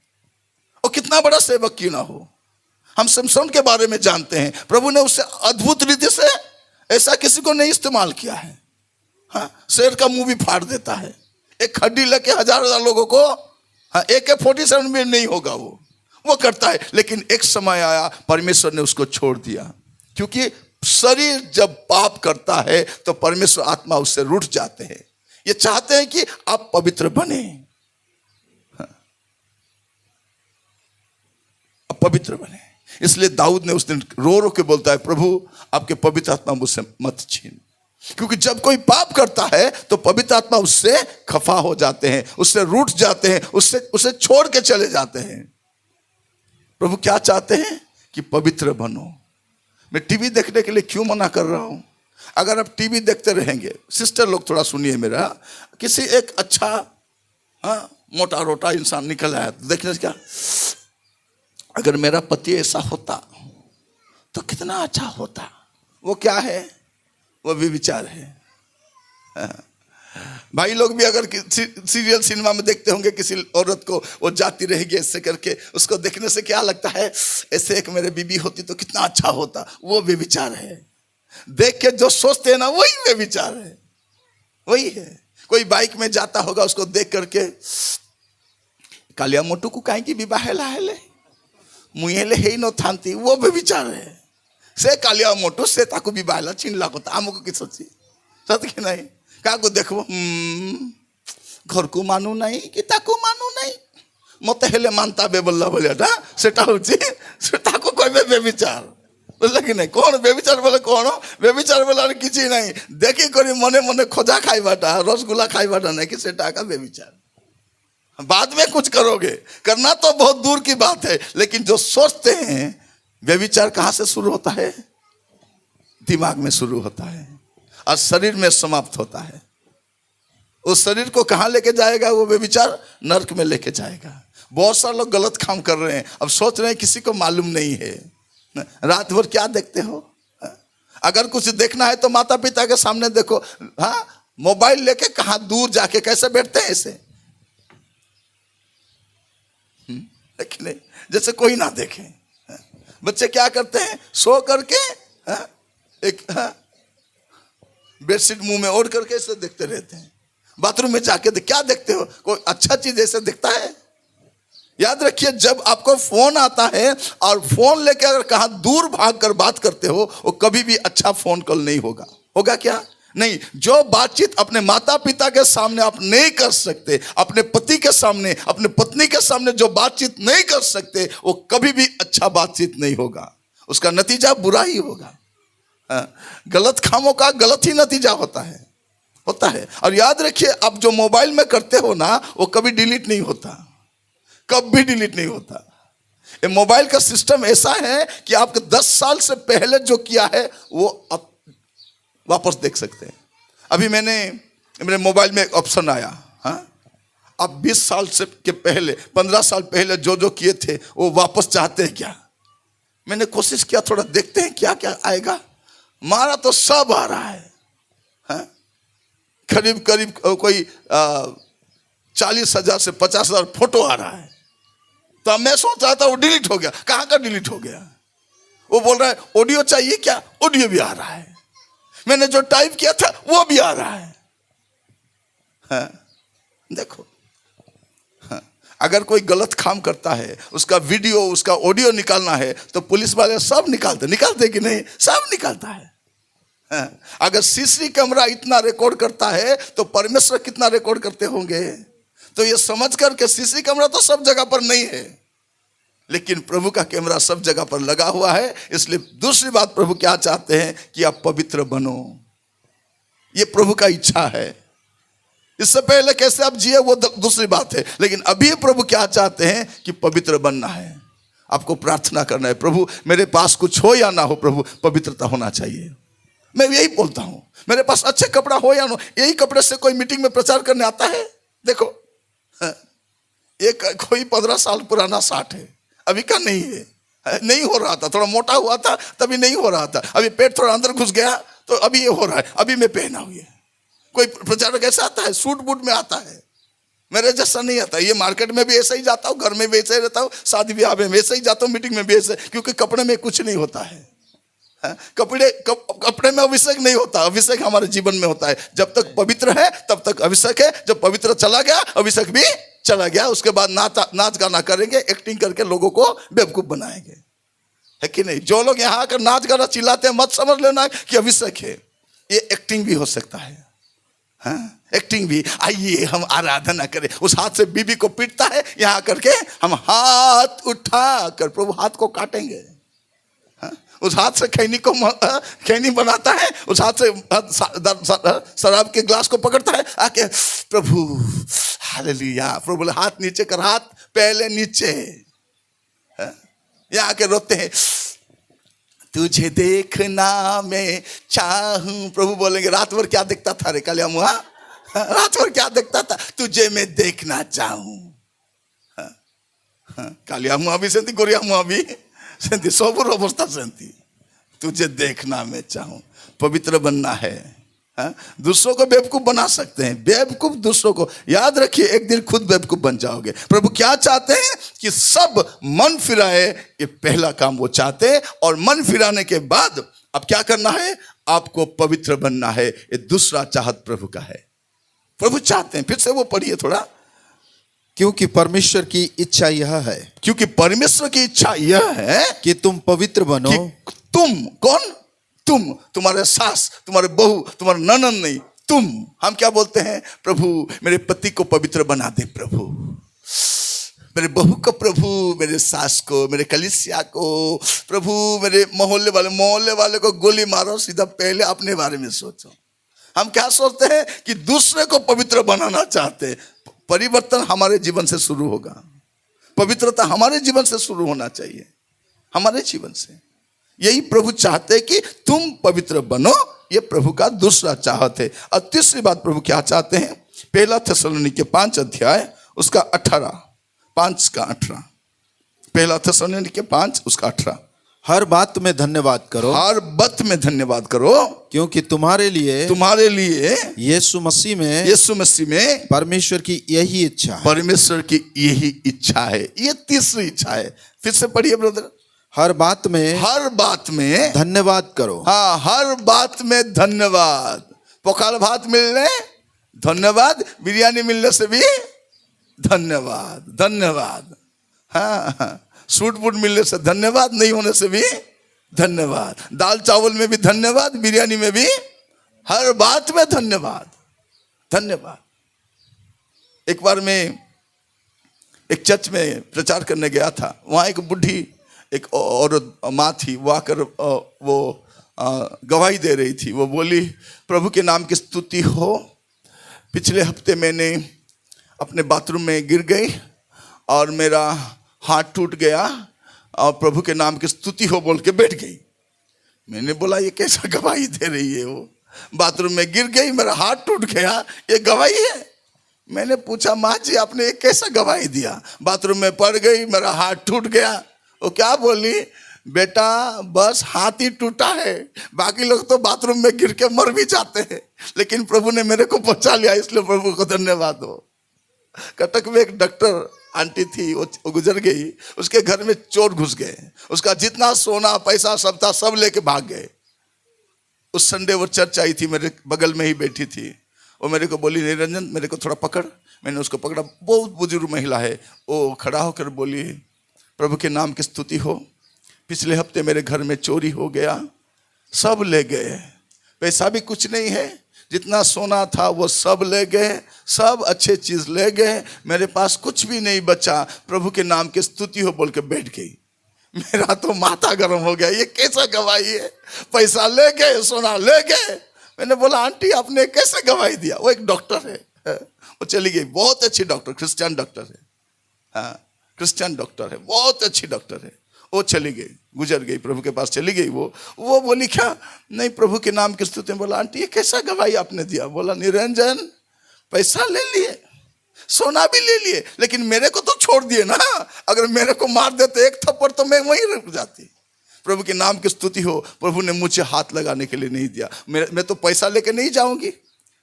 और कितना बड़ा सेवक क्यों ना हो, हम सिमसोन के बारे में जानते हैं, प्रभु ने उससे अद्भुत रीति से ऐसा किसी को नहीं इस्तेमाल किया है। हाँ, शेर का मुंह भी फाड़ देता है, एक खड्डी लेके हजार लोगों को, हाँ, AK-47 में नहीं होगा वो करता है। लेकिन एक समय आया परमेश्वर ने उसको छोड़ दिया, क्योंकि शरीर जब पाप करता है तो परमेश्वर आत्मा उससे रूठ जाते हैं। ये चाहते हैं कि आप पवित्र बने, हाँ, आप पवित्र बने। इसलिए दाऊद ने उस दिन रो रो के बोलता है, प्रभु आपके पवित्र आत्मा मुझसे मत छीन। क्योंकि जब कोई पाप करता है तो पवित्र आत्मा उससे खफा हो जाते हैं, उससे रूठ जाते हैं, उसे छोड़ के चले जाते हैं। प्रभु क्या चाहते हैं कि पवित्र बनो। मैं टीवी देखने के लिए क्यों मना कर रहा हूं? अगर आप टीवी देखते रहेंगे, सिस्टर लोग थोड़ा सुनिए मेरा, किसी एक अच्छा, हाँ, मोटा रोटा इंसान निकल आया तो देखने से क्या, अगर मेरा पति ऐसा होता तो कितना अच्छा होता। वो क्या है? वो भी विचार है। भाई लोग भी अगर सीरियल सिनेमा में देखते होंगे किसी औरत को, वो जाती रहेगी ऐसे करके, उसको देखने से क्या लगता है, ऐसे एक मेरे बीबी होती तो कितना अच्छा होता। वो भी विचार है। देख के जो सोचते हैं ना, वही वे विचार है, वही है। कोई बाइक में जाता होगा, उसको देख करके कालिया मोटू को काहे की विवाह हेले मुहेले हे नो थांती, वो भी विचार है। से कालिया मोटू से ताकू विवाह चिन लागो आमको कि सोची सत कि नहीं, क्या देखो घर को मानू नहीं कि ताकू मानू नहीं, मत हेले मानता बे बोला बोलिया सेटा होची ताकू कहबे बेविचार, बुझल कि नहीं। कौन बेविचार बोले, कौन बेविचार बोले किसी नहीं, देखी करी मने मने खोजा खाइबाटा, रसगुल्ला खाइबाटा नहीं कि सेटा का बेविचार। बाद में कुछ करोगे, करना तो बहुत दूर की बात है, लेकिन जो सोचते हैं, व्यभिचार कहां से शुरू होता है? दिमाग में शुरू होता है और शरीर में समाप्त होता है। उस शरीर को कहां लेके जाएगा वो व्यभिचार? नरक में लेके जाएगा। बहुत सारे लोग गलत काम कर रहे हैं, अब सोच रहे हैं किसी को मालूम नहीं है। रात भर क्या देखते हो? अगर कुछ देखना है तो माता पिता के सामने देखो, हाँ, मोबाइल लेके कहां दूर जाके कैसे बैठते हैं ऐसे, लेकिन जैसे कोई ना देखे। बच्चे क्या करते हैं, सो करके एक बेडशीट मुंह में ओढ़ करके ऐसे देखते रहते हैं। बाथरूम में जाके क्या देखते हो? कोई अच्छा चीज ऐसे दिखता है? याद रखिए, जब आपको फोन आता है और फोन लेके अगर कहां दूर भाग कर बात करते हो, वो कभी भी अच्छा फोन कॉल नहीं होगा। होगा क्या? नहीं। जो बातचीत अपने माता पिता के सामने आप नहीं कर सकते, अपने पति के सामने, अपने पत्नी के सामने जो बातचीत नहीं कर सकते, वो कभी भी अच्छा बातचीत नहीं होगा। उसका नतीजा बुरा ही होगा। गलत कामों का गलत ही नतीजा होता है। और याद रखिए, आप जो मोबाइल में करते हो ना, वो कभी डिलीट नहीं होता, कभी डिलीट नहीं होता। ये मोबाइल का सिस्टम ऐसा है कि आपके 10 साल से पहले जो किया है वो आप वापस देख सकते हैं। अभी मेरे मोबाइल में एक ऑप्शन आया, हाँ, आप 20 साल से के पहले, 15 साल पहले जो जो किए थे वो वापस चाहते हैं क्या? मैंने कोशिश किया, थोड़ा देखते हैं क्या क्या आएगा। मारा तो सब आ रहा है, हाँ? करीब करीब कोई 40,000 से 50,000 फोटो आ रहा है। तो मैं सोच रहा था वो डिलीट हो गया। कहाँ का डिलीट हो गया? वो बोल रहा है ऑडियो चाहिए क्या? ऑडियो भी आ रहा है। मैंने जो टाइप किया था वो भी आ रहा है। हाँ, देखो, हाँ, अगर कोई गलत काम करता है, उसका वीडियो, उसका ऑडियो निकालना है तो पुलिस वाले सब निकालते कि नहीं? सब निकालता है। हाँ, अगर सीसी कैमरा इतना रिकॉर्ड करता है तो परमेश्वर कितना रिकॉर्ड करते होंगे? तो ये समझ कर के सीसी कैमरा तो सब जगह पर नहीं है, लेकिन प्रभु का कैमरा सब जगह पर लगा हुआ है। इसलिए दूसरी बात, प्रभु क्या चाहते हैं कि आप पवित्र बनो। ये प्रभु का इच्छा है। इससे पहले कैसे आप जिए वो दूसरी बात है, लेकिन अभी प्रभु क्या चाहते हैं कि पवित्र बनना है। आपको प्रार्थना करना है, प्रभु मेरे पास कुछ हो या ना हो, प्रभु पवित्रता होना चाहिए। मैं यही बोलता हूं, मेरे पास अच्छे कपड़ा हो या ना, यही कपड़े से कोई मीटिंग में प्रचार करने आता है? देखो, एक कोई 15 साल पुराना 60 है, अभी का नहीं है, नहीं हो रहा था। थोड़ा मोटा हुआ था तभी नहीं हो रहा था, अभी पेट थोड़ा अंदर घुस गया तो अभी ये हो रहा है। अभी मैं पहना हुआ, कोई प्रचारक ऐसा आता है, सूट बूट में आता है, मेरे जैसा नहीं आता। ये मार्केट में भी ऐसा ही जाता हूँ, घर में भी ऐसा ही रहता हूँ, शादी ब्याह में वैसे ही जाता हूँ, मीटिंग में भी ऐसे, क्योंकि कपड़े में कुछ नहीं होता है। कपड़े में अभिषेक नहीं होता, अभिषेक हमारे जीवन में होता है। जब तक पवित्र है तब तक अभिषेक है, जब पवित्र चला गया अभिषेक भी चला गया। उसके बाद नाच गाना करेंगे, एक्टिंग करके लोगों को बेवकूफ बनाएंगे, है कि नहीं? जो लोग यहाँ आकर नाच गाना चिल्लाते हैं, मत समझ लेना कि अभिषेक है, ये एक्टिंग भी हो सकता है। हाँ, एक्टिंग भी। आइए हम आराधना करें। उस हाथ से बीबी को पीटता है, यहाँ करके हम हाथ उठा कर प्रभु हाथ को काटेंगे। हाँ, उस हाथ से खैनी बनाता है, उस हाथ से शराब के ग्लास को पकड़ता है, आके प्रभु हालेलुया। प्रभु बोले हाथ नीचे कर, हाथ पहले नीचे। यहाँ आके रोते हैं, तुझे देखना मैं चाहूं। प्रभु बोलेंगे रात भर क्या देखता था रे कालिया मुआ, रात भर क्या देखता था, तुझे मैं देखना चाहूं। कालिया मुआ भी सेंती, गोरिया मुआ भी सेंती, सबुर अवस्था सेंती। तुझे देखना मैं चाहूं। पवित्र बनना है। दूसरों को बेवकूफ बना सकते हैं, बेवकूफ दूसरों को। याद रखिए एक दिन खुद बेवकूफ बन जाओगे। प्रभु क्या चाहते हैं कि सब मन फिराए, ये पहला काम वो चाहते हैं। और मन फिराने के बाद अब क्या करना है? आपको पवित्र बनना है। ये दूसरा चाहत प्रभु का है। प्रभु चाहते हैं, फिर से वो पढ़िए थोड़ा। क्योंकि परमेश्वर की इच्छा यह है, क्योंकि परमेश्वर की इच्छा यह है कि तुम पवित्र बनो। कि तुम कौन? तुम, तुम्हारे सास, तुम्हारे बहू, तुम्हारे ननद नहीं, तुम। हम क्या बोलते हैं? प्रभु मेरे पति को पवित्र बना दे, प्रभु मेरे बहू को, प्रभु मेरे सास को, मेरे कलीसिया को, प्रभु मेरे मोहल्ले वाले को गोली मारो। सीधा पहले अपने बारे में सोचो। हम क्या सोचते हैं कि दूसरे को पवित्र बनाना चाहते हैं। परिवर्तन हमारे जीवन से शुरू होगा। पवित्रता हमारे जीवन से शुरू होना चाहिए, हमारे जीवन से। यही प्रभु चाहते हैं कि तुम पवित्र बनो। ये प्रभु का दूसरा चाहत है। और तीसरी बात प्रभु क्या चाहते हैं? पहला थिस्सलुनीके 5 अध्याय उसका 18, 5 का 18। पहला थिस्सलुनीके 5 उसका 18। हर बात में धन्यवाद करो, हर बात में धन्यवाद करो, क्योंकि तुम्हारे लिए यीशु मसीह में परमेश्वर की यही इच्छा है। परमेश्वर की यही इच्छा है। ये तीसरी इच्छा है। फिर से पढ़िए ब्रदर। हर बात में धन्यवाद करो। हाँ, हर बात में धन्यवाद। पकाल भात मिलने धन्यवाद, बिरयानी मिलने से भी धन्यवाद, धन्यवाद। हाँ, सूट बूट मिलने से धन्यवाद, नहीं होने से भी धन्यवाद। दाल चावल में भी धन्यवाद, बिरयानी में भी, हर बात में धन्यवाद, धन्यवाद। एक बार मैं एक चर्च में प्रचार करने गया था। वहाँ एक बुढ़ी, एक औरत माँ थी। वो आकर वो गवाही दे रही थी। वो बोली, प्रभु के नाम की स्तुति हो। पिछले हफ्ते मैंने अपने बाथरूम में गिर गई और मेरा हाथ टूट गया और प्रभु के नाम की स्तुति हो बोल के बैठ गई। मैंने बोला ये कैसा गवाही दे रही है? वो बाथरूम में गिर गई, मेरा हाथ टूट गया, ये गवाही है? मैंने पूछा, माँ जी आपने एक कैसा गवाही दिया? बाथरूम में पड़ गई, मेरा हाथ टूट गया। वो क्या बोली? बेटा बस हाथ ही टूटा है, बाकी लोग तो बाथरूम में गिर के मर भी जाते हैं, लेकिन प्रभु ने मेरे को बचा लिया, इसलिए प्रभु को धन्यवाद हो। कटक में एक डॉक्टर आंटी थी, वो गुजर गई। उसके घर में चोर घुस गए, उसका जितना सोना पैसा सब था सब लेके भाग गए। उस संडे वो चर्च आई थी, मेरे बगल में ही बैठी थी। वो मेरे को बोली, निरंजन मेरे को थोड़ा पकड़। मैंने उसको पकड़ा। बहुत बुजुर्ग महिला है। वो खड़ा होकर बोली, प्रभु के नाम की स्तुति हो। पिछले हफ्ते मेरे घर में चोरी हो गया, सब ले गए, पैसा भी कुछ नहीं है, जितना सोना था वो सब ले गए, सब अच्छे चीज ले गए, मेरे पास कुछ भी नहीं बचा। प्रभु के नाम की स्तुति हो बोल के बैठ गई। मेरा तो माथा गर्म हो गया, ये कैसा गवाही है? पैसा ले गए, सोना ले गए। मैंने बोला, आंटी आपने कैसे गवाही दिया? वो एक डॉक्टर है, वो चली गई। बहुत अच्छी डॉक्टर, क्रिश्चियन डॉक्टर है। हाँ, क्रिश्चियन डॉक्टर है, बहुत अच्छी डॉक्टर है। वो चली गई, गुजर गई, प्रभु के पास चली गई। वो बोली, क्या नहीं प्रभु के नाम की स्तुति। बोला, आंटी ये कैसा गवाही आपने दिया? बोला, निरंजन पैसा ले लिए, सोना भी ले लिए, लेकिन मेरे को तो छोड़ दिए ना। अगर मेरे को मार देते एक थप्पड़ तो मैं वहीं रुक जाती। प्रभु के नाम की स्तुति हो। प्रभु ने मुझे हाथ लगाने के लिए नहीं दिया। मैं तो पैसा लेके नहीं जाऊंगी,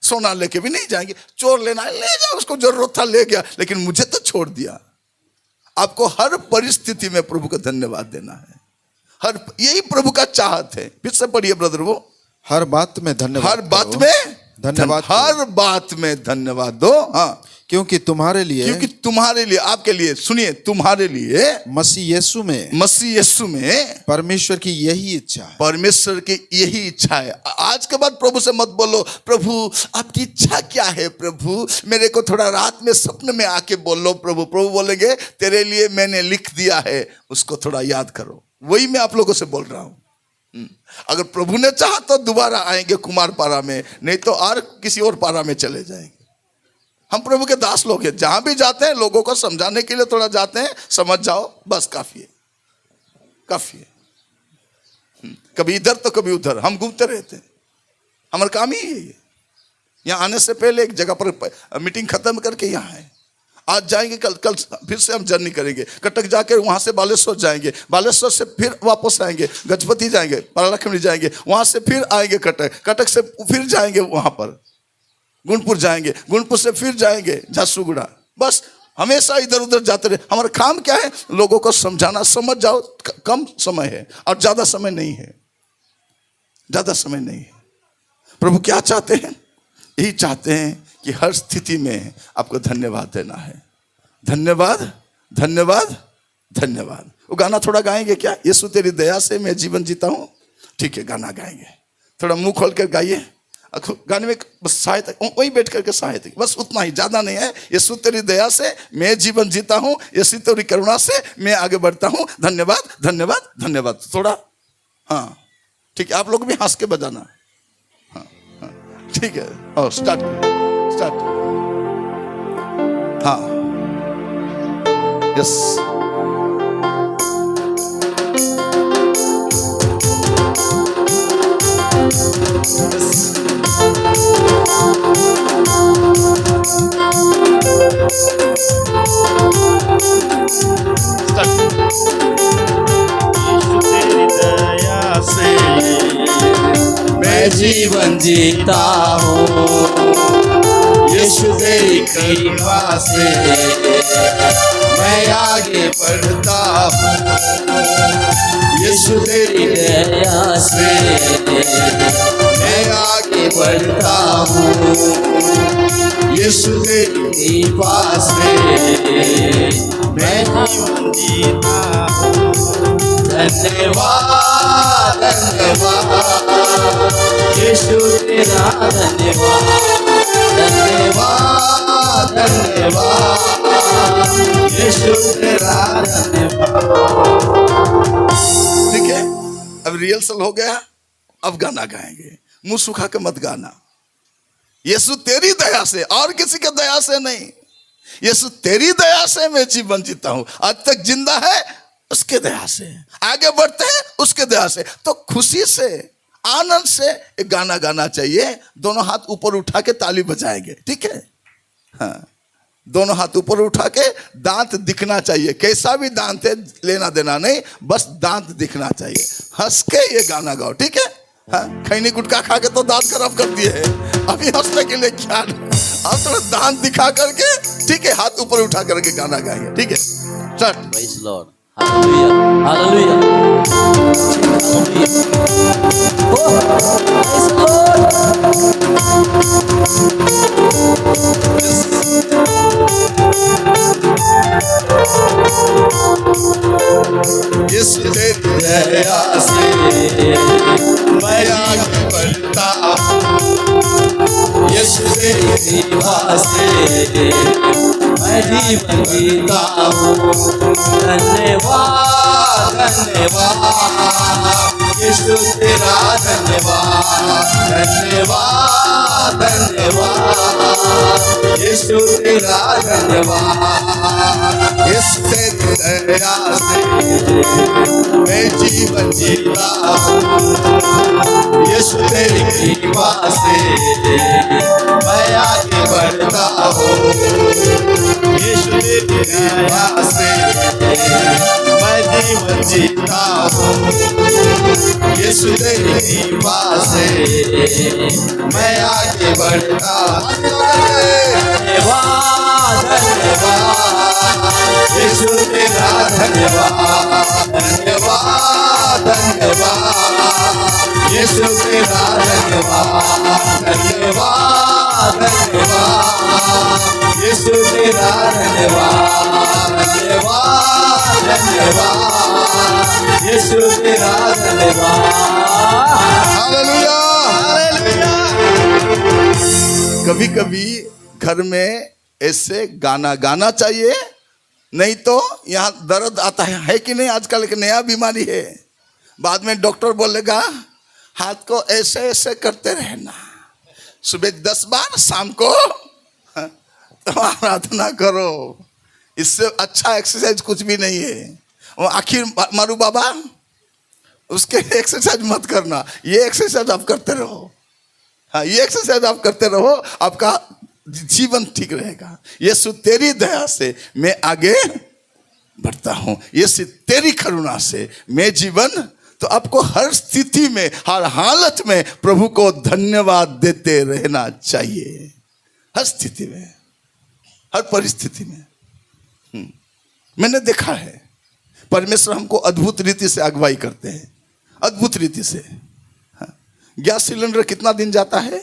सोना लेके भी नहीं जाएंगे। चोर लेना ले जाओ, उसको जरूरत था ले गया, लेकिन मुझे तो छोड़ दिया। आपको हर परिस्थिति में प्रभु को धन्यवाद देना है। हर यही प्रभु का चाहत है। फिर से पढ़िए ब्रदर वो, हर बात में धन्यवाद, हर बात में धन्यवाद, हर बात में धन्यवाद दो। हाँ, क्योंकि तुम्हारे लिए, क्योंकि तुम्हारे लिए, आपके लिए, सुनिए, तुम्हारे लिए मसीह यीशु में परमेश्वर की यही इच्छा है। परमेश्वर की यही इच्छा है। आज के बाद प्रभु से मत बोलो प्रभु आपकी इच्छा क्या है, प्रभु मेरे को थोड़ा रात में सपने में आके बोलो प्रभु। प्रभु बोलेंगे तेरे लिए मैंने लिख दिया है, उसको थोड़ा याद करो। वही मैं आप लोगों से बोल रहा हूं। अगर प्रभु ने चाहा तो दोबारा आएंगे कुमार पारा में, नहीं तो और किसी और पारा में चले जाएंगे। हम प्रभु के दास लोग हैं, जहां भी जाते हैं लोगों को समझाने के लिए थोड़ा जाते हैं, समझ जाओ बस काफी है, काफी है। कभी इधर तो कभी उधर, हम घूमते रहते हैं, हमारा काम ही यही है। यहाँ आने से पहले एक जगह पर मीटिंग खत्म करके यहाँ है, आज जाएंगे, कल फिर से हम जर्नी करेंगे, कटक जाकर वहां से बालेश्वर जाएंगे, बालेश्वर से फिर वापस आएंगे, गजपति जाएंगे, पारालखनी जाएंगे, वहां से फिर आएंगे कटक से फिर जाएंगे वहां पर गुणपुर जाएंगे, गुणपुर से फिर जाएंगे झारसुगुड़ा। बस हमेशा इधर उधर जाते रहे। हमारा काम क्या है? लोगों को समझाना। समझ जाओ, कम समय है और ज्यादा समय नहीं है, ज्यादा समय नहीं है। प्रभु क्या चाहते हैं? यही चाहते हैं कि हर स्थिति में आपको धन्यवाद देना है। धन्यवाद, धन्यवाद, धन्यवाद। वो गाना थोड़ा गाएंगे क्या? यीशु तेरी दया से मैं जीवन जीता हूं। ठीक है, गाना गाएंगे, थोड़ा मुंह खोल कर गाइए। गाने में बस सहायता, वहीं बैठ करके सहायता, बस उतना ही, ज्यादा नहीं है। यीशु तेरी दया से मैं जीवन जीता हूं, यीशु तेरी करुणा से मैं आगे बढ़ता हूं। धन्यवाद, धन्यवाद, धन्यवाद। थोड़ा हाँ ठीक है, आप लोग भी हंस के बजाना। हाँ हाँ ठीक है, और स्टार्ट स्टार्ट। हाँ यस, मैं जीवन जीता हूँ, यीशु तेरी कृपा से मैं आगे बढ़ता हूँ। यीशु तेरी दया से मैं आगे बढ़ता हूँ। यीशु तेरी कृपा से मैं जीवन जीता हूँ। धन्यवाद, धन्यवाद यीशु तेरा, धन्यवाद, धन्यवाद, धन्यवाद यीशु तेरा, धन्यवाद। ठीक है, अब रिहर्सल हो गया, अब गाना गाएंगे। मुंह सुखा के मत गाना। यीशु तेरी दया से, और किसी के दया से नहीं। यीशु तेरी दया से मैं जीवन जीता हूं। आज तक जिंदा है उसके दया से, आगे बढ़ते हैं उसके दया से। तो खुशी से, आनंद से एक गाना गाना चाहिए। दोनों हाथ ऊपर उठा के ताली बजाएंगे, ठीक है? हाँ, दोनों हाथ ऊपर उठा के, दांत दिखना चाहिए। कैसा भी दांत है, लेना देना नहीं, बस दांत दिखना चाहिए। हंस के ये गाना गाओ, ठीक है? हाँ, खैनी गुटखा खा के तो दांत खराब कर दिए हैं, अभी हंसने के लिए क्या? अब थोड़ा दांत दिखा करके, ठीक है, हाथ ऊपर उठा करके गाना गाएंगे, ठीक है? Start. Praise the Lord. Hallelujah. Hallelujah. Hallelujah. Oh, praise the Lord. यीशु तेरी दया से मैं आगे बढ़ता हूँ। यीशु तेरी कृपा से मैं जीवन जीता हूँ। धन्यवाद, धन्यवाद यीशु तेरा, धन्यवाद, धन्यवाद, धन्यवाद यीशु तेरा, धन्यवाद। यीशु तेरी दया से मैं जीवन जीता हूँ। यीशु तेरी कृपा से मैं आगे बढ़ता हूँ। यीशु तेरी दया से मैं जीवन जीता हूँ। यीशु तेरी कृपा से मैं आगे बढ़ता हूँ। धन्यवाद, धन्यवाद यीशु तेरा, धन्यवाद, धन्यवाद, धन्यवाद धन्यवाद धन्यवाद यीशु तेरा धन्यवाद हालेलुया। कभी कभी घर में ऐसे गाना गाना चाहिए, नहीं तो यहाँ दर्द आता है कि नहीं? आजकल एक नया बीमारी है, बाद में डॉक्टर बोलेगा हाथ को ऐसे ऐसे करते रहना, सुबह 10 बार, शाम को तो आराधना करो। इससे अच्छा एक्सरसाइज कुछ भी नहीं है। वो आखिर मारू बाबा, उसके एक्सरसाइज मत करना, ये एक्सरसाइज आप करते रहो। हाँ, ये एक्सरसाइज आप करते रहो, आपका जीवन ठीक रहेगा। यीशु तेरी दया से मैं आगे बढ़ता हूँ, यीशु तेरी करुणा से मैं जीवन। तो आपको हर स्थिति में, हर हालत में प्रभु को धन्यवाद देते रहना चाहिए, हर स्थिति में, हर परिस्थिति में। मैंने देखा है परमेश्वर हमको अद्भुत रीति से अगुवाई करते हैं, अद्भुत रीति से। गैस सिलेंडर कितना दिन जाता है?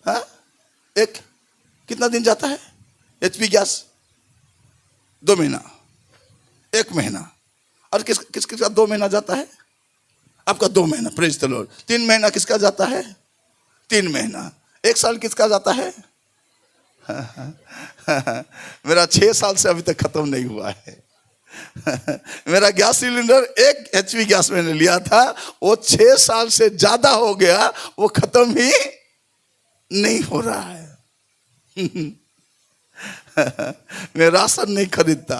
हाँ, एक कितना दिन जाता है? HP गैस 2 महीना, 1 महीना। और किसका 2 महीना जाता है? आपका 2 महीना, प्रेज द लॉर्ड। 3 महीना किसका जाता है? 3 महीना। 1 साल किसका जाता है? मेरा 6 साल से अभी तक खत्म नहीं हुआ है। मेरा गैस सिलेंडर 1 HP गैस मैंने लिया था, वो 6 साल से ज्यादा हो गया, वो खत्म ही नहीं हो रहा है। मैं राशन नहीं खरीदता,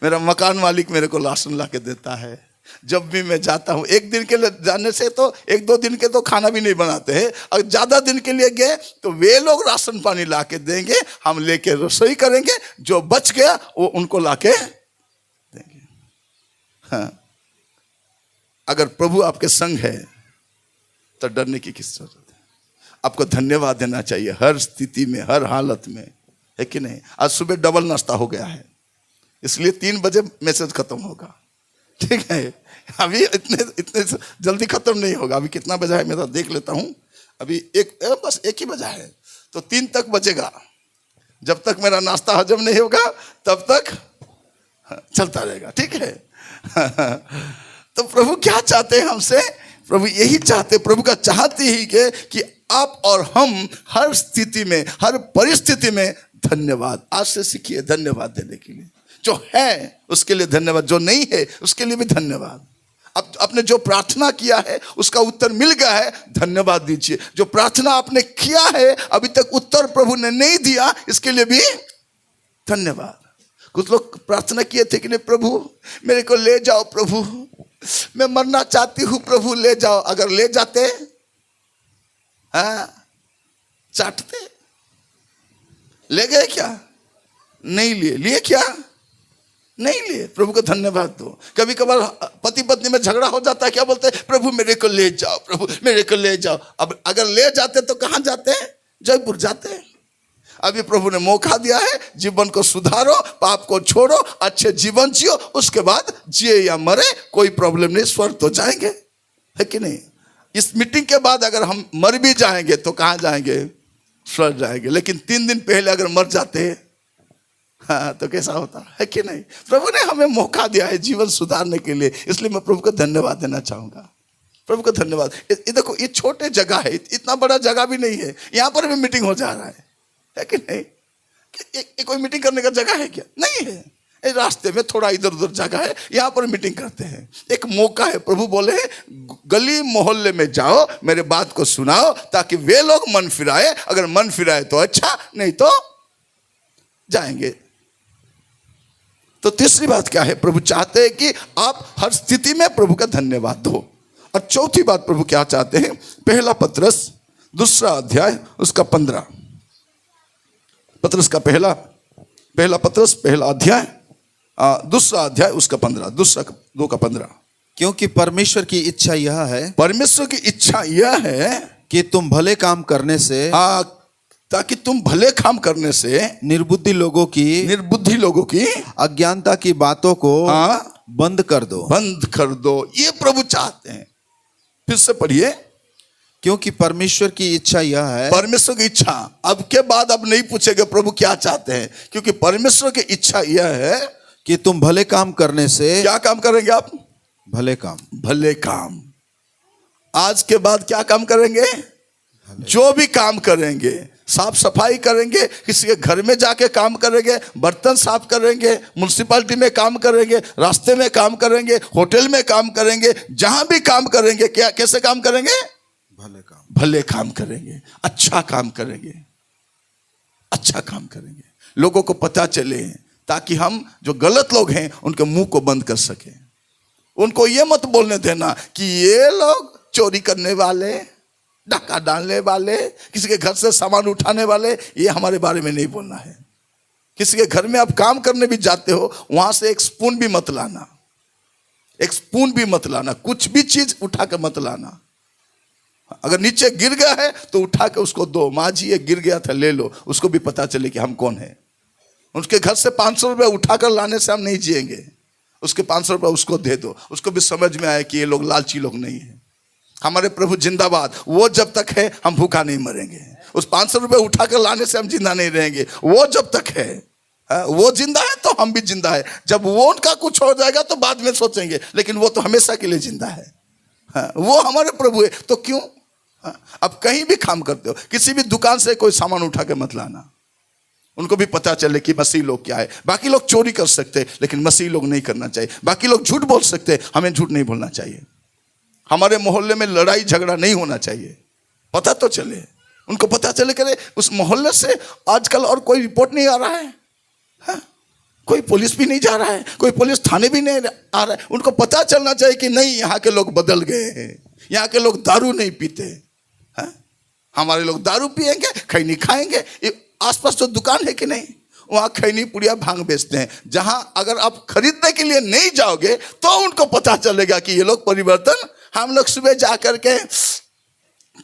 मेरा मकान मालिक मेरे को राशन ला के देता है। जब भी मैं जाता हूँ, 1 दिन के लिए जाने से तो 1-2 दिन के तो खाना भी नहीं बनाते हैं, और ज़्यादा दिन के लिए गए तो वे लोग राशन पानी ला के देंगे, हम लेके रसोई करेंगे, जो बच गया वो उनको ला के देंगे। हाँ, अगर प्रभु आपके संग है तो डरने की किस जरूरत है? आपको धन्यवाद देना चाहिए हर स्थिति में, हर हालत में, है कि नहीं? आज सुबह डबल नाश्ता हो गया है, इसलिए 3 बजे मैसेज खत्म होगा, ठीक है? अभी इतने जल्दी खत्म नहीं होगा। अभी कितना बजा है मैं देख लेता हूँ, अभी बस 1 ही बजा है, तो 3 तक बजेगा। जब तक मेरा नाश्ता हजम नहीं होगा तब तक चलता रहेगा, ठीक है? तो प्रभु क्या चाहते हैं हमसे? प्रभु यही चाहते, प्रभु का चाहते ही कि आप और हम हर स्थिति में, हर परिस्थिति में धन्यवाद। आज से सीखिए धन्यवाद देने के लिए। जो है उसके लिए धन्यवाद, जो नहीं है उसके लिए भी धन्यवाद। अब आपने जो प्रार्थना किया है उसका उत्तर मिल गया है, धन्यवाद दीजिए। जो प्रार्थना आपने किया है अभी तक उत्तर प्रभु ने नहीं दिया, इसके लिए भी धन्यवाद। कुछ लोग प्रार्थना किए थे कि नहीं, प्रभु मेरे को ले जाओ, प्रभु मैं मरना चाहती हूँ, प्रभु ले जाओ। अगर ले जाते, हाँ, चाटते, ले गए क्या? नहीं लिए। लिए क्या? नहीं लिए। प्रभु को धन्यवाद दो। कभी कभार पति पत्नी में झगड़ा हो जाता है, क्या बोलते हैं? प्रभु मेरे को ले जाओ, प्रभु मेरे को ले जाओ। अब अगर ले जाते तो कहाँ जाते हैं? जयपुर जाते हैं। अभी प्रभु ने मौका दिया है, जीवन को सुधारो, पाप को छोड़ो, अच्छे जीवन जियो, उसके बाद जिए या मरे कोई प्रॉब्लम नहीं, स्वर्ग तो जाएंगे, है कि नहीं? इस मीटिंग के बाद अगर हम मर भी जाएंगे तो कहाँ जाएंगे? स्वर्ग जाएंगे। लेकिन 3 दिन पहले अगर मर जाते, हाँ, तो कैसा होता, है कि नहीं? प्रभु ने हमें मौका दिया है जीवन सुधारने के लिए, इसलिए मैं प्रभु को धन्यवाद देना चाहूंगा। प्रभु को धन्यवाद। ये देखो, ये छोटे जगह है, इतना बड़ा जगह भी नहीं है, यहाँ पर भी मीटिंग हो जा रहा है कि नहीं? ये कोई मीटिंग करने का जगह है क्या? नहीं है। ये रास्ते में थोड़ा इधर उधर जगह है, यहाँ पर मीटिंग करते हैं। एक मौका है। प्रभु बोले गली मोहल्ले में जाओ, मेरे बात को सुनाओ, ताकि वे लोग मन फिराए। अगर मन फिराए तो अच्छा, नहीं तो जाएंगे। तो तीसरी बात क्या है? प्रभु चाहते हैं कि आप हर स्थिति में प्रभु का धन्यवाद दो। और चौथी बात प्रभु क्या चाहते हैं? पहला पत्रस 2 अध्याय उसका 15, पत्रस का पहला पत्रस पहला अध्याय 2 अध्याय उसका 15, 2 का 15। क्योंकि परमेश्वर की इच्छा यह है, परमेश्वर की इच्छा यह है कि तुम भले काम करने से, ताकि तुम भले काम करने से निर्बुद्धि लोगों की अज्ञानता की बातों को बंद कर दो। ये प्रभु चाहते हैं। फिर से पढ़िए, क्योंकि परमेश्वर की इच्छा यह है, परमेश्वर की इच्छा अब के बाद अब नहीं पूछेंगे प्रभु क्या चाहते हैं, क्योंकि परमेश्वर की इच्छा यह है कि तुम भले काम करने से, क्या काम करेंगे आप? भले काम, भले काम। आज के बाद क्या काम करेंगे? जो भी काम करेंगे, साफ सफाई करेंगे, किसी के घर में जाके काम करेंगे, बर्तन साफ करेंगे, म्युनिसिपैलिटी में काम करेंगे, रास्ते में काम करेंगे, होटल में काम करेंगे, जहां भी काम करेंगे, क्या कैसे काम करेंगे? भले काम, भले काम करेंगे, अच्छा काम करेंगे, अच्छा काम करेंगे, लोगों को पता चले, ताकि हम जो गलत लोग हैं उनके मुंह को बंद कर सके। उनको ये मत बोलने देना कि ये लोग चोरी करने वाले, डाका डालने वाले, किसी के घर से सामान उठाने वाले, ये हमारे बारे में नहीं बोलना है। किसी के घर में आप काम करने भी जाते हो, वहां से एक स्पून भी मत लाना, एक स्पून भी मत लाना, कुछ भी चीज उठा के मत लाना। अगर नीचे गिर गया है तो उठा के उसको दो, माँ जी ये गिर गया था ले लो, उसको भी पता चले कि हम कौन है। उसके घर से 500 रुपये उठाकर लाने से हम नहीं जिएंगे, उसके 500 रुपये उसको दे दो, उसको भी समझ में आए कि ये लोग लालची लोग नहीं है। हमारे प्रभु जिंदाबाद, वो जब तक है हम भूखा नहीं मरेंगे। उस 500 रुपये उठाकर लाने से हम जिंदा नहीं रहेंगे, वो जब तक है, वो जिंदा है तो हम भी जिंदा है। जब वो उनका कुछ हो जाएगा तो बाद में सोचेंगे, लेकिन वो तो हमेशा के लिए जिंदा है। वो हमारे प्रभु है, तो क्यों अब कहीं भी काम करते हो, किसी भी दुकान से कोई सामान उठा के मत लाना। उनको भी पता चले कि मसीह लोग क्या है। बाकी लोग चोरी कर सकते लेकिन मसीह लोग नहीं करना चाहिए। बाकी लोग झूठ बोल सकते, हमें झूठ नहीं बोलना चाहिए। हमारे मोहल्ले में लड़ाई झगड़ा नहीं होना चाहिए, पता तो चले, उनको पता चले करे उस मोहल्ले से आजकल और कोई रिपोर्ट नहीं आ रहा है, हाँ? कोई पुलिस भी नहीं जा रहा है, कोई पुलिस थाने भी नहीं आ रहा है। उनको पता चलना चाहिए कि नहीं, यहाँ के लोग बदल गए हैं, यहाँ के लोग दारू नहीं पीते, हाँ? हमारे लोग दारू पिएंगे, खैनी खाएंगे। आसपास जो दुकान है कि नहीं, वहाँ खैनी पुड़िया भांग बेचते हैं। जहां अगर आप खरीदने के लिए नहीं जाओगे तो उनको पता चलेगा कि ये लोग परिवर्तन। हम लोग सुबह जा करके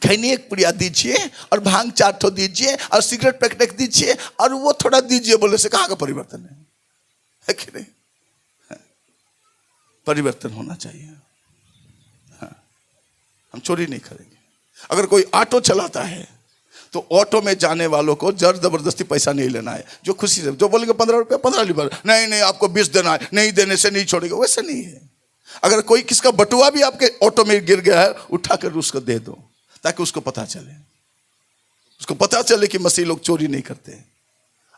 खैनी एक पुड़िया दीजिए और भांग 4 ठो दीजिए और सिगरेट पैकेट दीजिए और वो थोड़ा दीजिए, बोले से कहाँ का परिवर्तन है कि नहीं? परिवर्तन होना चाहिए। हाँ, हम चोरी नहीं करेंगे। अगर कोई ऑटो चलाता है तो ऑटो में जाने वालों को जबरदस्ती पैसा नहीं लेना है। जो खुशी से, जो बोलेंगे 15 रुपये 15 लीबर, नहीं आपको 20 देना है, नहीं देने से नहीं छोड़ेगा, वैसे नहीं है। अगर कोई किसका बटुआ भी आपके ऑटो में गिर गया है, उठाकर उसको दे दो, ताकि उसको पता चले, उसको पता चले कि मसीह लोग चोरी नहीं करते।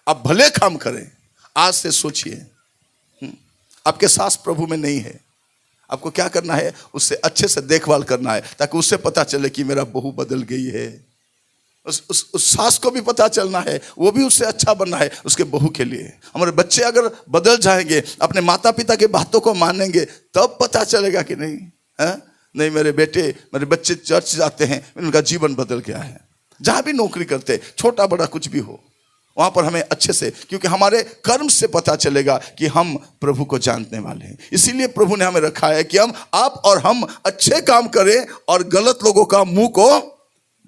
आप भले काम करें। आज से सोचिए, आपके सास प्रभु में नहीं है, आपको क्या करना है? उससे अच्छे से देखभाल करना है, ताकि उससे पता चले कि मेरा बहू बदल गई है। उस सास को भी पता चलना है, वो भी उससे अच्छा बनना है उसके बहू के लिए। हमारे बच्चे अगर बदल जाएंगे, अपने माता पिता की बातों को मानेंगे, तब पता चलेगा कि नहीं, नहीं मेरे बेटे मेरे बच्चे चर्च जाते हैं, उनका जीवन बदल गया है। जहां भी नौकरी करते, छोटा बड़ा कुछ भी हो, वहां पर हमें अच्छे से, क्योंकि हमारे कर्म से पता चलेगा कि हम प्रभु को जानने वाले हैं। इसीलिए प्रभु ने हमें रखा है कि आप और हम अच्छे काम करें और गलत लोगों का मुंह को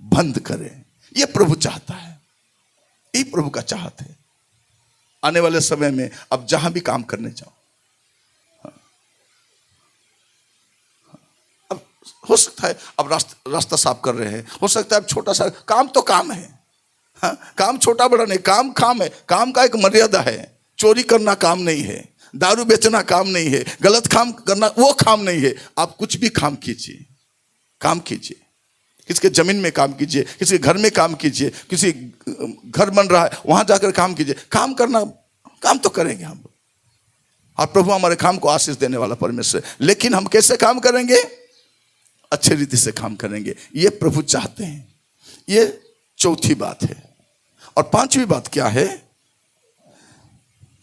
बंद करें। ये प्रभु चाहता है, ये प्रभु का चाहत है। आने वाले समय में अब जहां भी काम करने जाओ, अब हो सकता है अब रास्ता साफ कर रहे हैं, हो सकता है अब छोटा सा काम, तो काम है, हाँ? काम छोटा बड़ा नहीं, काम है। काम का एक मर्यादा है। चोरी करना काम नहीं है, दारू बेचना काम नहीं है, गलत काम करना वो काम नहीं है। आप कुछ भी काम कीजिए, काम कीजिए। किसी के जमीन में काम कीजिए, किसी के घर में काम कीजिए, किसी घर बन रहा है वहां जाकर काम कीजिए। काम करना, काम तो करेंगे हम, और प्रभु हमारे काम को आशीष देने वाला परमेश्वर। लेकिन हम कैसे काम करेंगे? अच्छे रीति से काम करेंगे, ये प्रभु चाहते हैं। ये चौथी बात है। और पांचवी बात क्या है?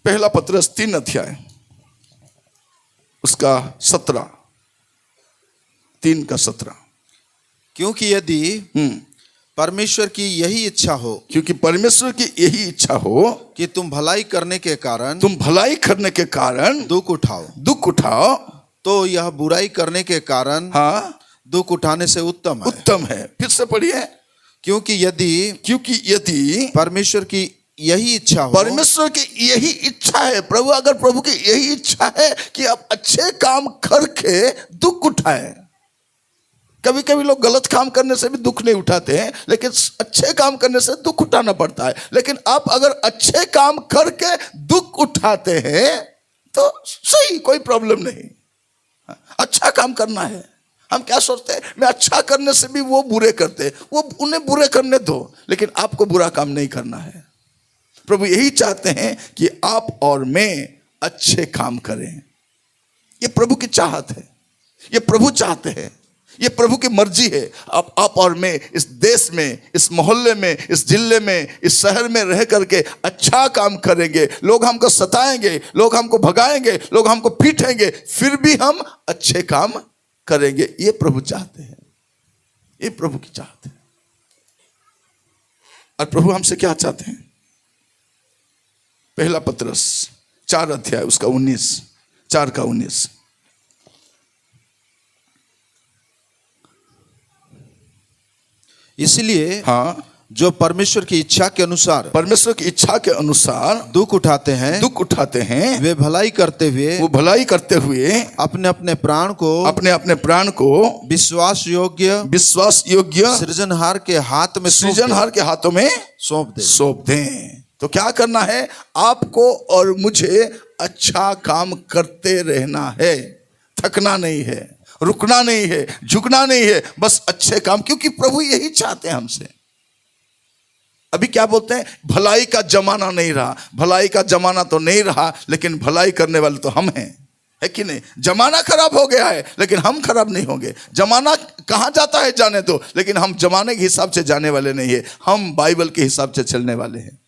पहला पत्रस 3 अध्याय उसका 17, 3 का 17। क्योंकि यदि परमेश्वर की यही इच्छा हो, क्योंकि परमेश्वर की यही इच्छा हो कि तुम भलाई करने के कारण दुख उठाओ, तो यह बुराई करने के कारण हाँ दुख उठाने से उत्तम है। फिर से पढ़िए। क्योंकि यदि परमेश्वर की यही इच्छा हो, परमेश्वर की यही इच्छा है, प्रभु की यही इच्छा है कि आप अच्छे काम करके दुख उठाएं। कभी कभी लोग गलत काम करने से भी दुख नहीं उठाते हैं, लेकिन अच्छे काम करने से दुख उठाना पड़ता है। लेकिन आप अगर अच्छे काम करके दुख उठाते हैं तो सही, कोई प्रॉब्लम नहीं। अच्छा काम करना है। हम क्या सोचते हैं, मैं अच्छा करने से भी वो बुरे करते हैं, वो उन्हें बुरे करने दो, लेकिन आपको बुरा काम नहीं करना है। प्रभु यही चाहते हैं कि आप और मैं अच्छे काम करें। ये प्रभु की चाहत है, ये प्रभु चाहते हैं, ये प्रभु की मर्जी है। आप और मैं इस देश में, इस मोहल्ले में, इस जिले में, इस शहर में रह करके अच्छा काम करेंगे। लोग हमको सताएंगे, लोग हमको भगाएंगे, लोग हमको पीटेंगे, फिर भी हम अच्छे काम करेंगे। ये प्रभु चाहते हैं, ये प्रभु की चाहत है। और प्रभु हमसे क्या चाहते हैं? पहला पत्रस 4 अध्याय उसका 19, 4 का 19। इसलिए हाँ, जो परमेश्वर की इच्छा के अनुसार, परमेश्वर की इच्छा के अनुसार दुख उठाते हैं, वे भलाई करते हुए, वो भलाई करते हुए अपने अपने प्राण को विश्वास योग्य सृजनहार के हाथ में सौंप दें। तो क्या करना है? आपको और मुझे अच्छा काम करते रहना है, थकना नहीं है, रुकना नहीं है, झुकना नहीं है, बस अच्छे काम, क्योंकि प्रभु यही चाहते हैं हमसे। अभी क्या बोलते हैं? भलाई का जमाना नहीं रहा। भलाई का जमाना तो नहीं रहा, लेकिन भलाई करने वाले तो हम हैं, है कि नहीं? जमाना खराब हो गया है, लेकिन हम खराब नहीं होंगे। जमाना कहाँ जाता है जाने दो, लेकिन हम जमाने के हिसाब से जाने वाले नहीं है, हम बाइबल के हिसाब से चलने वाले हैं।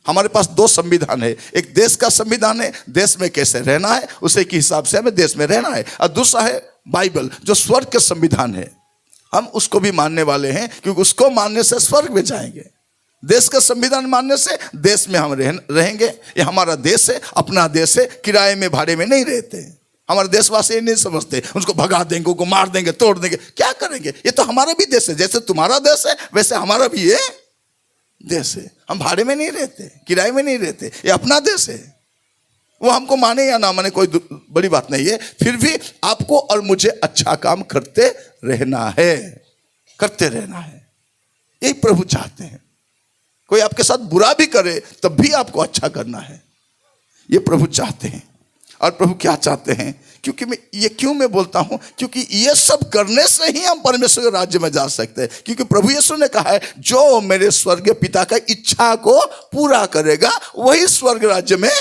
हमारे पास 2 संविधान है, एक देश का संविधान है, देश में कैसे रहना है उसे के हिसाब से हमें देश में रहना है, और दूसरा है बाइबल जो स्वर्ग का संविधान है। हम उसको भी मानने वाले हैं, क्योंकि उसको मानने से स्वर्ग में जाएंगे। देश का संविधान मानने से देश में हम रहेंगे। ये हमारा देश है, अपना देश है, किराए में भाड़े में नहीं रहते। हमारे देशवासी ये नहीं समझते उसको भगा देंगे, उनको मार देंगे, तोड़ देंगे, क्या करेंगे? ये तो हमारा भी देश है, जैसे तुम्हारा देश है वैसे हमारा भी ये देश है। हम भाड़े में नहीं रहते, किराए में नहीं रहते, ये अपना देश है। वो हमको माने या ना माने कोई बड़ी बात नहीं है, फिर भी आपको और मुझे अच्छा काम करते रहना है, करते रहना है। यही प्रभु चाहते हैं। कोई आपके साथ बुरा भी करे तब भी आपको अच्छा करना है, ये प्रभु चाहते हैं। और प्रभु क्या चाहते हैं? क्योंकि मैं बोलता हूं, क्योंकि ये सब करने से ही हम परमेश्वर के राज्य में जा सकते हैं। क्योंकि प्रभु यीशु ने कहा है, जो मेरे स्वर्गीय पिता का इच्छा को पूरा करेगा वही स्वर्ग राज्य में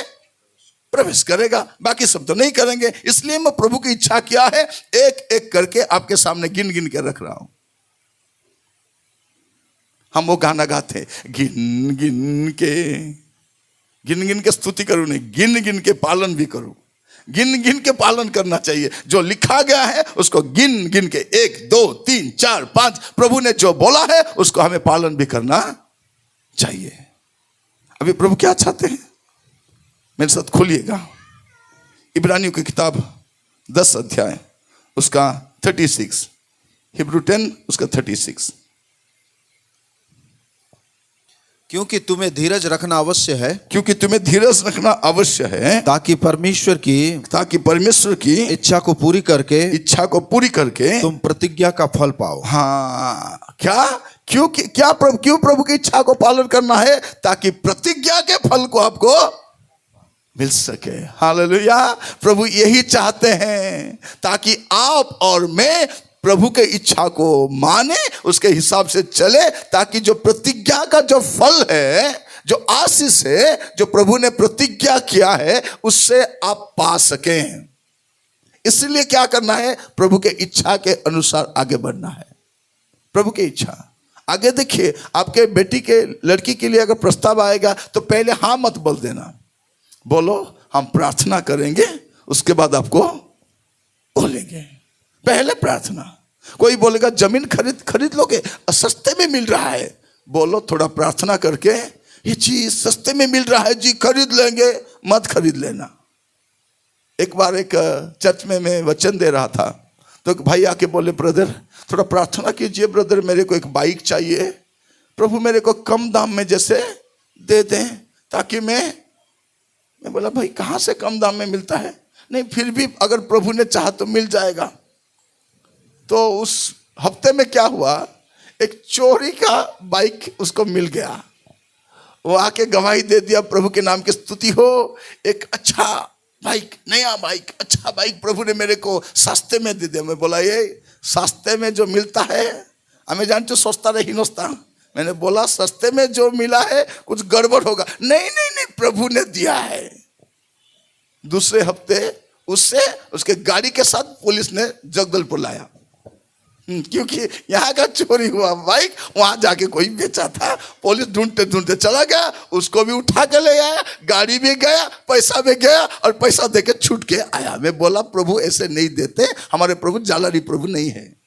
प्रवेश करेगा, बाकी सब तो नहीं करेंगे। इसलिए मैं प्रभु की इच्छा क्या है एक एक करके आपके सामने गिन गिन के रख रहा हूं। हम वो गाना गाते, गिन गिन के स्तुति करूं, नहीं, गिन गिन के पालन भी करूं। गिन गिन के पालन करना चाहिए। जो लिखा गया है उसको गिन गिन के 1 2 3 4 5 प्रभु ने जो बोला है उसको हमें पालन भी करना चाहिए। अभी प्रभु क्या चाहते हैं? मेरे साथ खोलिएगा इब्रानियों की किताब 10 अध्याय उसका 36, हिब्रू 10 उसका 36। क्योंकि तुम्हें धीरज रखना अवश्य है, क्योंकि तुम्हें धीरज रखना अवश्य है, ताकि परमेश्वर की इच्छा को पूरी करके तुम प्रतिज्ञा का फल पाओ। हाँ, क्यों प्रभु की इच्छा को पालन करना है? ताकि प्रतिज्ञा के फल को आपको मिल सके। हालेलुया। प्रभु यही चाहते हैं, ताकि आप और मैं प्रभु के इच्छा को माने, उसके हिसाब से चले, ताकि जो प्रतिज्ञा का जो फल है, जो आशीष है, जो प्रभु ने प्रतिज्ञा किया है, उससे आप पा सकें। इसलिए क्या करना है? प्रभु के इच्छा के अनुसार आगे बढ़ना है। प्रभु की इच्छा आगे देखिए, आपके बेटी के लड़की के लिए अगर प्रस्ताव आएगा तो पहले हाँ मत बोल देना, बोलो हम प्रार्थना करेंगे, उसके बाद आपको बोलेंगे। पहले प्रार्थना। कोई बोलेगा जमीन खरीद लोगे, सस्ते में मिल रहा है, बोलो थोड़ा प्रार्थना करके ये चीज सस्ते में मिल रहा है जी, खरीद लेंगे, मत खरीद लेना। एक बार एक चर्च में मैं वचन दे रहा था, तो एक भाई आके बोले, ब्रदर थोड़ा प्रार्थना कीजिए ब्रदर, मेरे को एक बाइक चाहिए, प्रभु मेरे को कम दाम में जैसे दे दें, ताकि मैं बोला भाई कहाँ से कम दाम में मिलता है? नहीं, फिर भी अगर प्रभु ने चाहा तो मिल जाएगा। तो उस हफ्ते में क्या हुआ, एक चोरी का बाइक उसको मिल गया। वो आके गवाही दे दिया, प्रभु के नाम की स्तुति हो, एक अच्छा बाइक, नया बाइक, अच्छा बाइक प्रभु ने मेरे को सस्ते में दे दिया। मैं बोला ये सस्ते में जो मिलता है, हमें जानते सस्ता रही नोस्ता। मैंने बोला सस्ते में जो मिला है कुछ गड़बड़ होगा। नहीं नहीं नहीं, प्रभु ने दिया है। दूसरे हफ्ते उससे उसके गाड़ी के साथ पुलिस ने जगदलपुर लाया, क्योंकि यहाँ का चोरी हुआ बाइक वहां जाके कोई बेचा था। पुलिस ढूंढते ढूंढते चला गया, उसको भी उठा के ले आया, गाड़ी भी गया, पैसा भी गया और पैसा देके छूट के आया। मैं बोला प्रभु ऐसे नहीं देते, हमारे प्रभु जालारी प्रभु नहीं है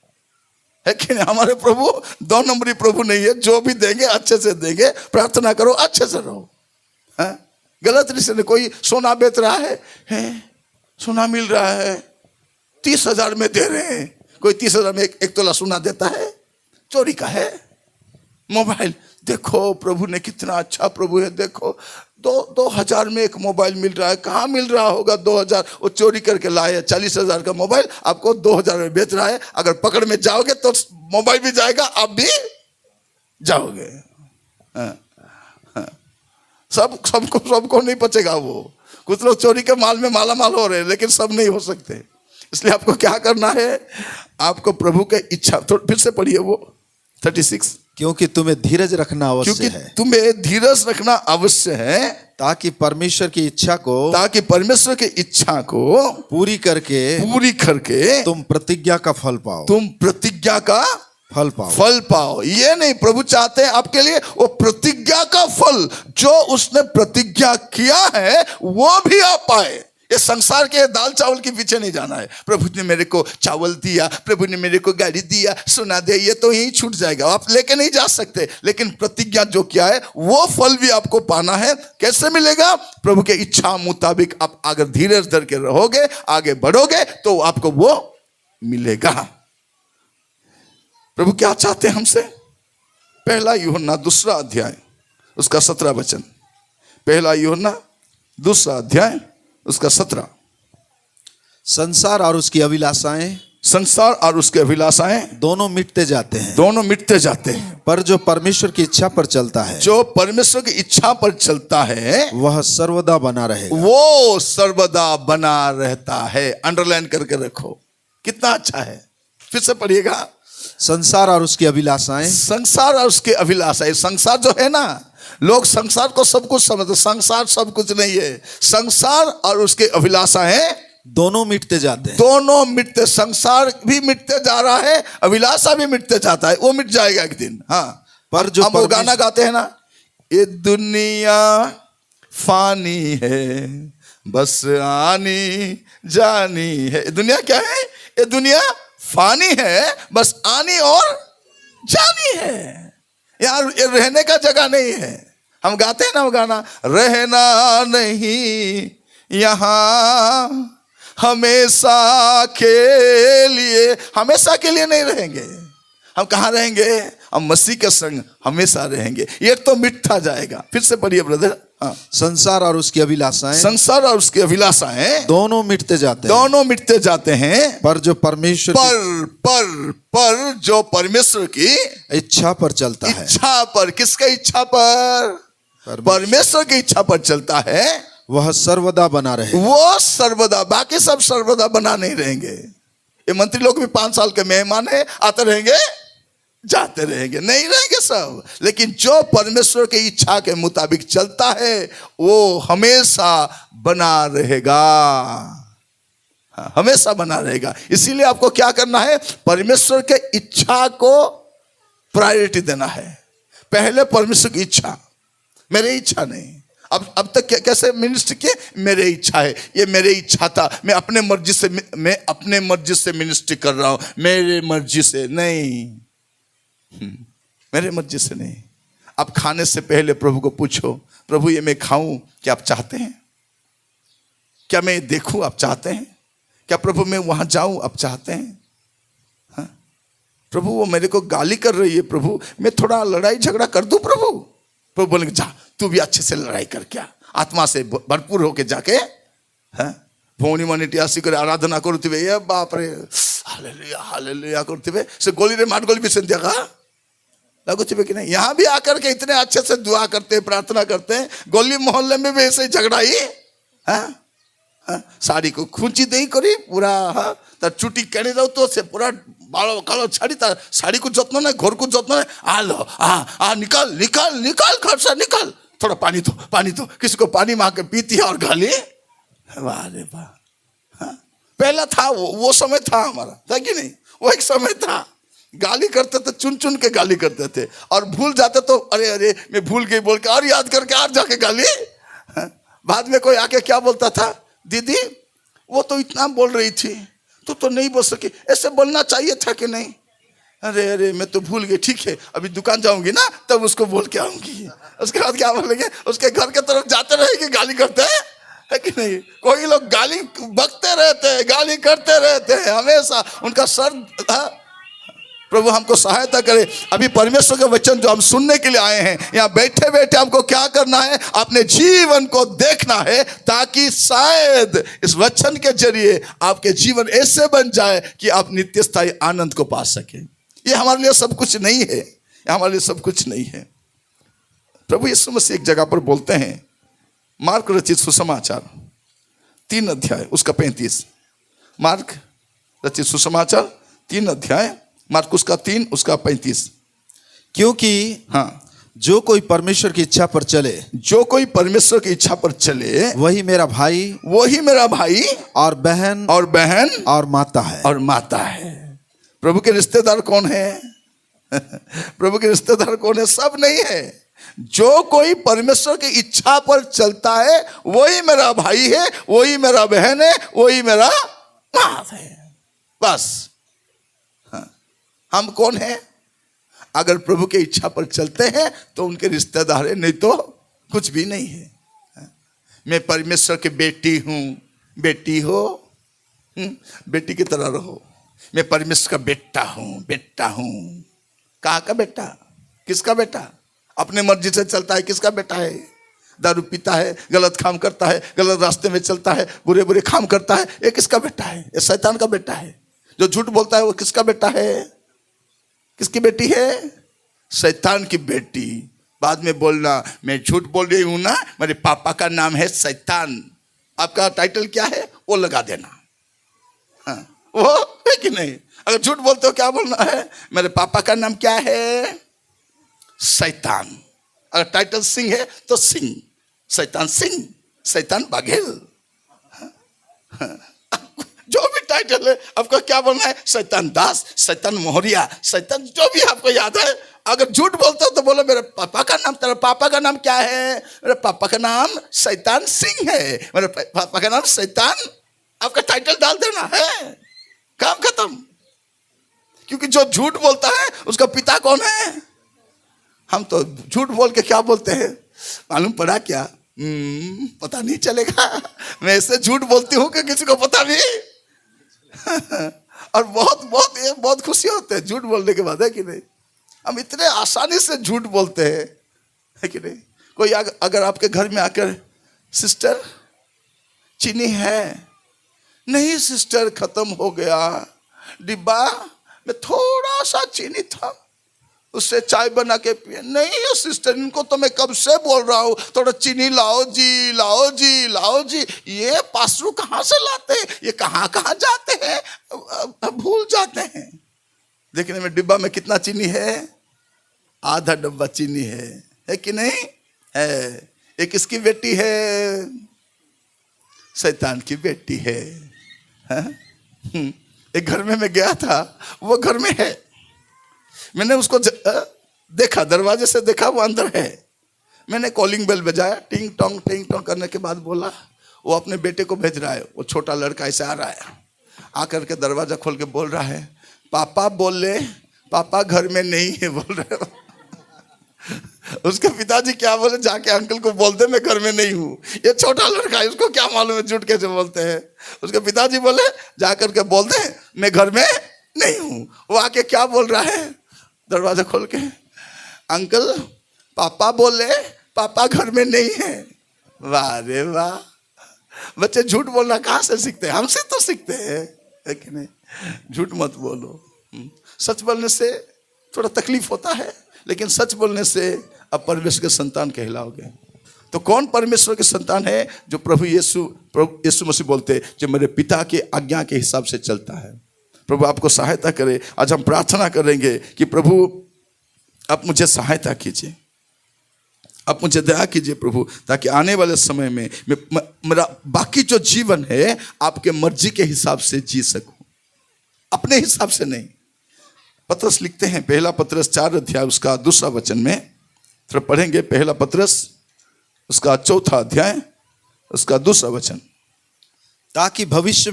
कि नहीं? हमारे प्रभु 2 नंबरी प्रभु नहीं है। जो भी देंगे अच्छे से देंगे, प्रार्थना करो, अच्छे से रहो। है? गलत रीति से कोई सोना बेच रहा है, सोना मिल रहा है 30,000 में दे रहे हैं, कोई 30,000 में एक तोला सोना देता है, चोरी का है। मोबाइल देखो, प्रभु ने कितना अच्छा प्रभु है, देखो 2,000 में एक मोबाइल मिल रहा है। कहाँ मिल रहा होगा 2,000? वो चोरी करके लाए 40,000 का मोबाइल, आपको 2,000 में बेच रहा है। अगर पकड़ में जाओगे तो मोबाइल भी जाएगा, आप भी जाओगे। सबको नहीं बचेगा। वो कुछ लोग चोरी के माल में माला माल हो रहे हैं, लेकिन सब नहीं हो सकते। इसलिए आपको क्या करना है, आपको प्रभु के इच्छा, फिर से पढ़िए वो 36। क्योंकि तुम्हें धीरज रखना आवश्यक क्योंकि है, तुम्हें धीरज रखना अवश्य है, ताकि परमेश्वर की इच्छा को पूरी करके तुम प्रतिज्ञा का फल पाओ। ये नहीं, प्रभु चाहते हैं आपके लिए वो प्रतिज्ञा का फल, जो उसने प्रतिज्ञा किया है वो भी आप पाए। ये संसार के दाल चावल के पीछे नहीं जाना है। प्रभु ने मेरे को चावल दिया, प्रभु ने मेरे को गाड़ी दिया, सोना दे, ये तो यही छूट जाएगा, आप लेके नहीं जा सकते। लेकिन प्रतिज्ञा जो किया है वो फल भी आपको पाना है। कैसे मिलेगा? प्रभु के इच्छा मुताबिक आप अगर धीरज धर के रहोगे, आगे बढ़ोगे, तो आपको वो मिलेगा। प्रभु क्या चाहते हैं हमसे? 1 यूहन्ना 2 अध्याय उसका 17 वचन। 1 यूहन्ना 2 अध्याय उसका 17। संसार और उसकी अभिलाषाएं दोनों मिटते जाते हैं, पर जो परमेश्वर की इच्छा पर चलता है वह सर्वदा बना रहता है। अंडरलाइन करके रखो, कितना अच्छा है। फिर से पढ़िएगा। संसार और उसकी अभिलाषाएं। संसार जो है ना, लोग संसार को सब कुछ समझते, संसार सब कुछ नहीं है। संसार और उसके अभिलाषाएं दोनों मिटते, संसार भी मिटते जा रहा है, अभिलाषा भी मिटते जाता है, वो मिट जाएगा एक दिन। हाँ, पर जो हम वो गाना गाते हैं ना, ये दुनिया फानी है, बस आनी जानी है। दुनिया क्या है? ये दुनिया फानी है, बस आनी और जानी है। यार ये रहने का जगह नहीं है। हम गाते हैं ना वो गाना, रहना नहीं यहाँ हमेशा के लिए नहीं रहेंगे। हम कहाँ रहेंगे? हम मसीह के संग हमेशा रहेंगे। ये तो मिटता जाएगा। फिर से पढ़िए ब्रदर। हाँ। संसार और उसकी अभिलाषाएं दोनों मिटते जाते हैं, पर जो परमेश्वर की इच्छा पर चलता है। किसके इच्छा पर? परमेश्वर की इच्छा पर चलता है, वह सर्वदा बना रहे। वो सर्वदा, बाकी सब सर्वदा बना नहीं रहेंगे। ये मंत्री लोग भी 5 साल के मेहमान है, आते रहेंगे जाते रहेंगे, नहीं रहेंगे सब। लेकिन जो परमेश्वर की इच्छा के मुताबिक चलता है वो हमेशा बना रहेगा, हमेशा बना रहेगा। इसीलिए आपको क्या करना है? परमेश्वर के इच्छा को प्रायोरिटी देना है। पहले परमेश्वर की इच्छा, मेरी इच्छा नहीं। अब तक कैसे मिनिस्ट्री किए? मेरी इच्छा है, ये मेरी इच्छा था, मैं अपने मर्जी से मिनिस्ट्री कर रहा हूं, मेरे मर्जी से नहीं, मेरे मर्जी से नहीं। आप खाने से पहले प्रभु को पूछो, प्रभु ये मैं खाऊं, क्या आप चाहते हैं? क्या मैं देखूं, आप चाहते हैं? क्या प्रभु मैं वहां जाऊं, आप चाहते हैं? हाँ? प्रभु वो मेरे को गाली कर रही है, प्रभु मैं थोड़ा लड़ाई झगड़ा कर दूं प्रभु? प्रभु बोलेंगे जा तू भी अच्छे से लड़ाई कर, क्या आत्मा से भरपूर होके जाके, हाँ? ଭଉଣୀ ମାନେ ଏଠି ଆସିକରି ଆରାଧନା କରୁଥିବେ, ଏ ବାପରେ हालेलुया हालेलुया करते से गोली रे मार गोली भी संध्या का लगुचिबे कि नहीं। यहाँ भी आकर के इतने अच्छे से दुआ करते हैं, प्रार्थना करते हैं, गोली मोहल्ले में भी ऐसे ही झगड़ा ही साड़ी को खुंची दे करी पूरा तार चुटी केने जाओ तो से पूरा बाल कालो छाड़ी तार साड़ी को जत्न ना घर को जत्न आ लो आ निकाल निकाल निकाल घर से निकाल, थोड़ा पानी तो किसी को पानी मांग के पीती है और गाली। वाह रे वाह, पहला था वो समय था हमारा, था कि नहीं? वो एक समय था, गाली करते थे, चुन चुन के गाली करते थे, और भूल जाते तो अरे अरे मैं भूल गई बोल के और याद करके और जाके गाली। बाद में कोई आके क्या बोलता था, दीदी वो तो इतना बोल रही थी तो नहीं बोल सकी, ऐसे बोलना चाहिए था कि नहीं? अरे अरे मैं तो भूल गई, ठीक है अभी दुकान जाऊंगी ना तब उसको बोल के आऊंगी। उसके बाद क्या बोलेंगे, उसके घर के तरफ जाते रहेंगे, गाली करते हैं, है कि नहीं? कोई लोग गाली बकते रहते हैं, गाली करते रहते हैं हमेशा, उनका सर। प्रभु हमको सहायता करे। अभी परमेश्वर के वचन जो हम सुनने के लिए आए हैं, यहाँ बैठे बैठे हमको क्या करना है, अपने जीवन को देखना है, ताकि शायद इस वचन के जरिए आपके जीवन ऐसे बन जाए कि आप नित्य स्थायी आनंद को पा सके। ये हमारे लिए सब कुछ नहीं है, ये हमारे लिए सब कुछ नहीं है। प्रभु यीशु मसीह एक जगह पर बोलते हैं, मार्क रचित सुसमाचार 3 अध्याय उसका 35, मार्क रचित सुसमाचार 3 अध्याय मार्क उसका 3 उसका 35। क्योंकि जो कोई परमेश्वर की इच्छा पर चले, जो कोई परमेश्वर की इच्छा पर चले, वही मेरा भाई और बहन और माता है। और माता है। प्रभु के रिश्तेदार कौन है? प्रभु के रिश्तेदार कौन है? सब नहीं है। जो कोई परमेश्वर की इच्छा पर चलता है वही मेरा भाई है, वही मेरा बहन है, वही मेरा माँ है। बस हम कौन है? अगर प्रभु के इच्छा पर चलते हैं तो उनके रिश्तेदार है, नहीं तो कुछ भी नहीं है। मैं परमेश्वर की बेटी हूं, बेटी हो, बेटी की तरह रहो। मैं परमेश्वर का बेटा हूं। कहाँ का बेटा? किसका बेटा? अपने मर्जी से चलता है, किसका बेटा है? दारू पीता है, गलत काम करता है, गलत रास्ते में चलता है, बुरे बुरे काम करता है, ये किसका बेटा है? ये शैतान का बेटा है। जो झूठ बोलता है वो किसका बेटा है? किसकी बेटी है? शैतान की बेटी। बाद में बोलना मैं झूठ बोल रही हूं ना, मेरे पापा का नाम है शैतान। आपका टाइटल क्या है वो लगा देना। वो है कि नहीं? अगर झूठ बोलते हो क्या बोलना है? मेरे पापा का नाम क्या है? शैतान। अगर टाइटल सिंह है तो सिंह, सिंह, शैतान बघेल। जो भी टाइटल है आपका क्या बोलना है? शैतान दास, शैतान मोहरिया, शैतान जो भी आपको याद है। अगर झूठ बोलते हो तो बोलो मेरे पापा का नाम, तेरे पापा का नाम क्या है? मेरे पापा का नाम शैतान सिंह है, मेरे पापा का नाम शैतान। आपका टाइटल डाल देना है, काम खत्म। क्योंकि जो झूठ बोलता है उसका पिता कौन है? हम तो झूठ बोल के क्या बोलते हैं मालूम पड़ा क्या? पता नहीं चलेगा। मैं ऐसे झूठ बोलती हूँ कि किसी को पता नहीं। और बहुत खुशी होते हैं झूठ बोलने के बाद, है कि नहीं? हम इतने आसानी से झूठ बोलते हैं, है कि नहीं? कोई अगर आपके घर में आकर, सिस्टर चीनी है? नहीं सिस्टर, खत्म हो गया डिब्बा में, थोड़ा सा चीनी था, उससे चाय बना के पिए। नहीं है सिस्टर, इनको तो मैं कब से बोल रहा हूँ थोड़ा चीनी लाओ जी, लाओ जी, लाओ जी। ये पासरू कहाँ से लाते हैं? ये कहाँ कहाँ जाते हैं? भूल जाते हैं। देखने में डिब्बा में कितना चीनी है? आधा डब्बा चीनी है कि नहीं है? ये किसकी बेटी है? शैतान की बेटी है। एक घर में मैं गया था, वो घर में है। मैंने उसको देखा, दरवाजे से देखा, वो अंदर है। मैंने कॉलिंग बेल बजाया, टिंग टोंग करने के बाद बोला, वो अपने बेटे को भेज रहा है। वो छोटा लड़का ऐसे आ रहा है, आकर के दरवाजा खोल के बोल रहा है, पापा बोले, पापा घर में नहीं है बोल रहे हो। उसके पिताजी क्या बोले, जाके अंकल को बोल दे मैं घर में नहीं हूँ। ये छोटा लड़का है, उसको क्या मालूम है झूठ कैसे बोलते हैं। उसके पिताजी बोले जाकर के बोल दे मैं घर में नहीं हूँ। वो आके क्या बोल रहा है दरवाजा खोल के, अंकल पापा बोले पापा घर में नहीं है। वाह रे वाह, बच्चे झूठ बोलना कहाँ से सीखते हैं? हमसे तो सीखते हैं, है कि नहीं? झूठ मत बोलो। सच बोलने से थोड़ा तकलीफ होता है, लेकिन सच बोलने से अब परमेश्वर के संतान कहलाओगे। तो कौन परमेश्वर के संतान है? जो प्रभु यीशु मसीह बोलते हैं, जो मेरे पिता की आज्ञा के हिसाब से चलता है। प्रभु आपको सहायता करे। आज हम प्रार्थना करेंगे कि प्रभु आप मुझे सहायता कीजिए, आप मुझे दया कीजिए प्रभु, ताकि आने वाले समय में मेरा बाकी जो जीवन है आपके मर्जी के हिसाब से जी सकूं, अपने हिसाब से नहीं। पत्रस लिखते हैं, पहला पत्रस 4 अध्याय उसका 2 वचन में, थोड़ा पढ़ेंगे। पहला पत्रस उसका 4 अध्याय उसका 2 वचन। ताकि भविष्य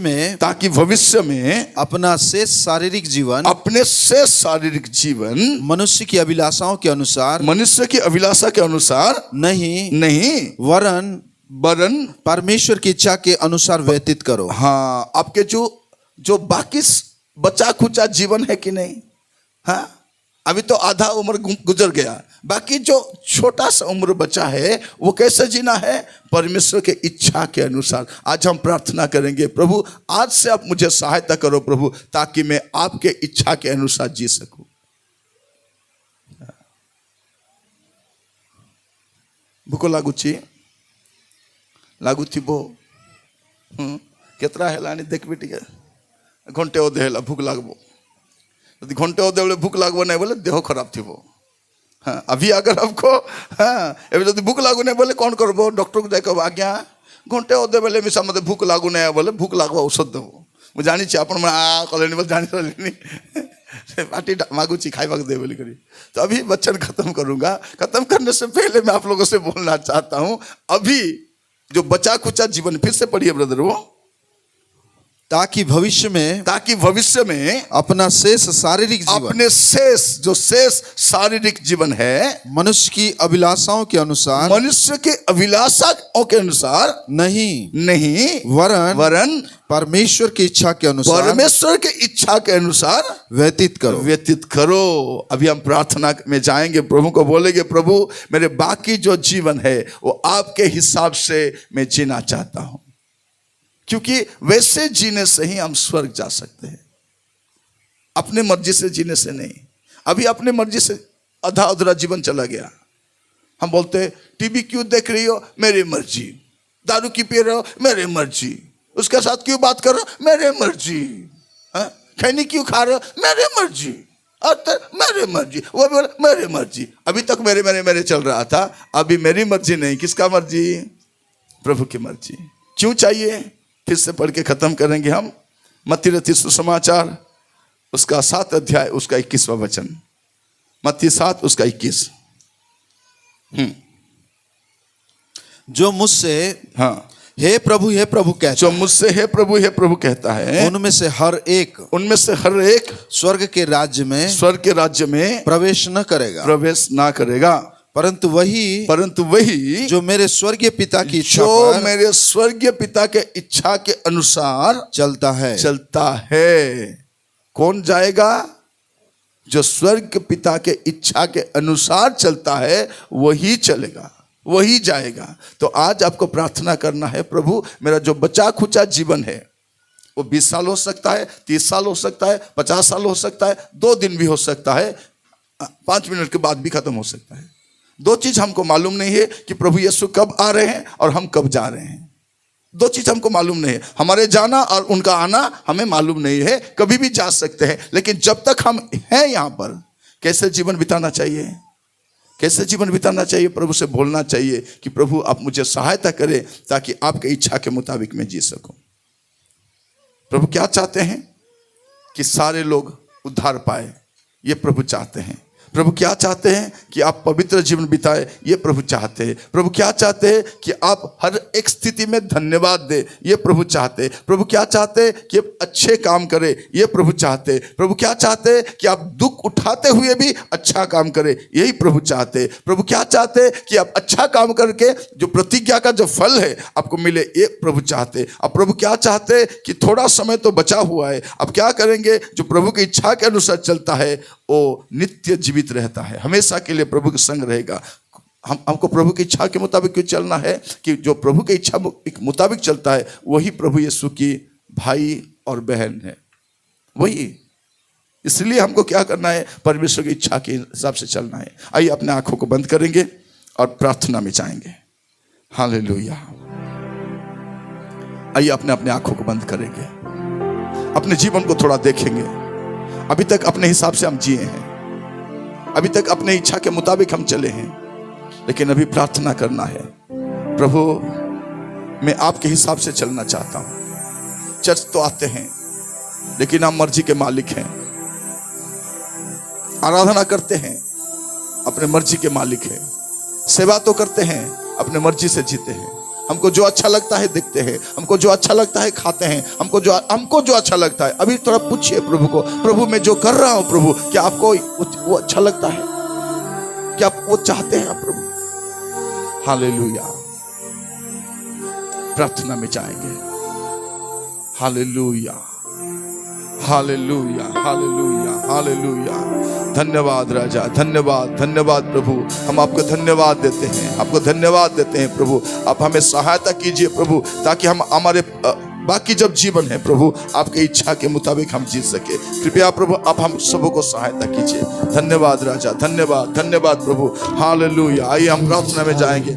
में अपने से शारीरिक जीवन मनुष्य की अभिलाषाओं के अनुसार, मनुष्य की अभिलाषा के अनुसार नहीं वरन परमेश्वर की इच्छा के अनुसार व्यतीत करो। हाँ, आपके जो बाकी बचा खुचा जीवन है कि नहीं, हाँ, अभी तो आधा उम्र गुजर गया, बाकी जो छोटा सा उम्र बचा है वो कैसे जीना है? परमेश्वर के इच्छा के अनुसार। आज हम प्रार्थना करेंगे, प्रभु आज से आप मुझे सहायता करो प्रभु, ताकि मैं आपके इच्छा के अनुसार जी सकूं। भूको लागू थी वो केतरा हेलानी देख बेटी घंटे ओदे हेला भूख लागबो, यदि घंटे ओदे बोले भूख लागबो नहीं बोले देह खराब थी वो। हाँ, अभी अगर आपको एवं यदि भूख लागू नहीं बोले कौन करबो? डॉक्टर को जाकर आज्ञा घंटे ओदे बोले मिसा मत भूख लागू नहीं बोले भूख लागबो औषध देबो। मुझे जानी छी अपन कलेनी बोले जानी रही पार्टी मागुची खाइबा दे बोली करी। तो अभी वचन खत्म करूंगा। खत्म करने से पहले मैं आप लोगों से बोलना चाहता हूं, अभी जो बचा खुचा जीवन, फिर से पढ़िए ब्रदर वो, ताकि भविष्य में अपना शेष शारीरिक जीवन, अपने शेष शारीरिक जीवन है मनुष्य की अभिलाषाओं के अनुसार, मनुष्य के अभिलाषाओं के अनुसार नहीं वरन परमेश्वर की इच्छा के अनुसार, परमेश्वर के इच्छा के अनुसार व्यतीत करो। अभी हम प्रार्थना में जाएंगे, प्रभु को बोलेंगे, प्रभु मेरे बाकी जो जीवन है वो आपके हिसाब से मैं जीना चाहता हूं, क्योंकि वैसे जीने से ही हम स्वर्ग जा सकते हैं, अपने मर्जी से जीने से नहीं। अभी अपने मर्जी से आधा अधूरा जीवन चला गया। हम बोलते हैं टीवी क्यों देख रही हो? मेरी मर्जी। दारू क्यों पी रहे हो? मेरी मर्जी। उसके साथ क्यों बात कर रहे हो? मेरी मर्जी। खैनी क्यों खा रहे हो? मेरी मर्जी। मेरी मर्जी। वो भी बोले मेरी मर्जी। अभी तक मेरे चल रहा था, अभी मेरी मर्जी नहीं। किसका मर्जी? प्रभु की मर्जी। क्यों चाहिए? फिर से पढ़ के खत्म करेंगे हम। मत्ती रचित सुसमाचार उसका 7 अध्याय उसका 21वां वचन। मत्ती 7 उसका 21। जो मुझसे हे प्रभु कहता है, जो मुझसे हे प्रभु कहता है, उनमें से हर एक स्वर्ग के राज्य में प्रवेश ना करेगा, परंतु वही जो मेरे स्वर्गीय पिता की इच्छा के अनुसार चलता है। कौन जाएगा? जो स्वर्ग के पिता के इच्छा के अनुसार चलता है वही चलेगा, वही जाएगा। तो आज आपको प्रार्थना करना है, प्रभु मेरा जो बचा खुचा जीवन है वो 20 साल हो सकता है, 30 साल हो सकता है, 50 साल हो सकता है, 2 दिन भी हो सकता है, 5 मिनट के बाद भी खत्म हो सकता है। 2 चीज हमको मालूम नहीं है कि प्रभु यीशु कब आ रहे हैं और हम कब जा रहे हैं। 2 चीज हमको मालूम नहीं है, हमारे जाना और उनका आना हमें मालूम नहीं है। कभी भी जा सकते हैं, लेकिन जब तक हम हैं यहाँ पर कैसे जीवन बिताना चाहिए? कैसे जीवन बिताना चाहिए? प्रभु से बोलना चाहिए कि प्रभु आप मुझे सहायता करें ताकि आपके इच्छा के मुताबिक मैं जी सकूं। प्रभु क्या चाहते हैं? कि सारे लोग उद्धार पाए, ये प्रभु चाहते हैं। प्रभु क्या चाहते हैं? कि आप पवित्र जीवन बिताए, ये प्रभु चाहते हैं। प्रभु क्या चाहते हैं? कि आप हर एक स्थिति में धन्यवाद दे, ये प्रभु चाहते हैं। प्रभु क्या चाहते हैं? कि आप अच्छे काम करें, ये प्रभु चाहते हैं। प्रभु क्या चाहते हैं? कि आप दुख उठाते हुए भी अच्छा काम करें, यही प्रभु चाहते हैं। प्रभु क्या चाहते हैं? कि आप अच्छा काम करके जो प्रतिज्ञा का जो फल है आपको मिले, ये प्रभु चाहते हैं। अब प्रभु क्या चाहते हैं? कि थोड़ा समय तो बचा हुआ है, अब क्या करेंगे? जो प्रभु की इच्छा के अनुसार चलता है वो नित्य जीवित रहता है, हमेशा के लिए प्रभु के संग रहेगा। हमको प्रभु की इच्छा के मुताबिक क्यों चलना है? कि जो प्रभु की इच्छा के मुताबिक चलता है वही प्रभु यीशु की भाई और बहन है, वही। इसलिए हमको क्या करना है? परमेश्वर की इच्छा के हिसाब से चलना है। आइए अपने आंखों को बंद करेंगे और प्रार्थना में जाएंगे। हालेलुया। आइए अपने अपने आंखों को बंद करेंगे, अपने जीवन को थोड़ा देखेंगे। अभी तक अपने हिसाब से हम जिए हैं, अभी तक अपने इच्छा के मुताबिक हम चले हैं, लेकिन अभी प्रार्थना करना है, प्रभु मैं आपके हिसाब से चलना चाहता हूं। चर्च तो आते हैं लेकिन हम मर्जी के मालिक हैं, आराधना करते हैं अपने मर्जी के मालिक हैं, सेवा तो करते हैं अपने मर्जी से जीते हैं। हमको जो अच्छा लगता है देखते हैं, हमको जो अच्छा लगता है खाते हैं, हमको जो अच्छा लगता है। अभी थोड़ा पूछिए प्रभु को, प्रभु मैं जो कर रहा हूं प्रभु, क्या आपको वो अच्छा लगता है? क्या आप वो चाहते हैं आप प्रभु? हालेलुया। प्रार्थना में जाएंगे। Hallelujah, hallelujah, hallelujah, hallelujah. धन्यवाद राजा, धन्यवाद, धन्यवाद प्रभु। हम आपको धन्यवाद देते हैं, आपको धन्यवाद देते हैं प्रभु। आप हमें सहायता कीजिए प्रभु, ताकि हम हमारे बाकी जब जीवन है प्रभु आपकी इच्छा के मुताबिक हम जी सके। कृपया प्रभु आप हम सबों को सहायता कीजिए। धन्यवाद राजा, धन्यवाद, धन्यवाद प्रभु। हालेलुया। आइए हम प्रार्थना में जाएंगे।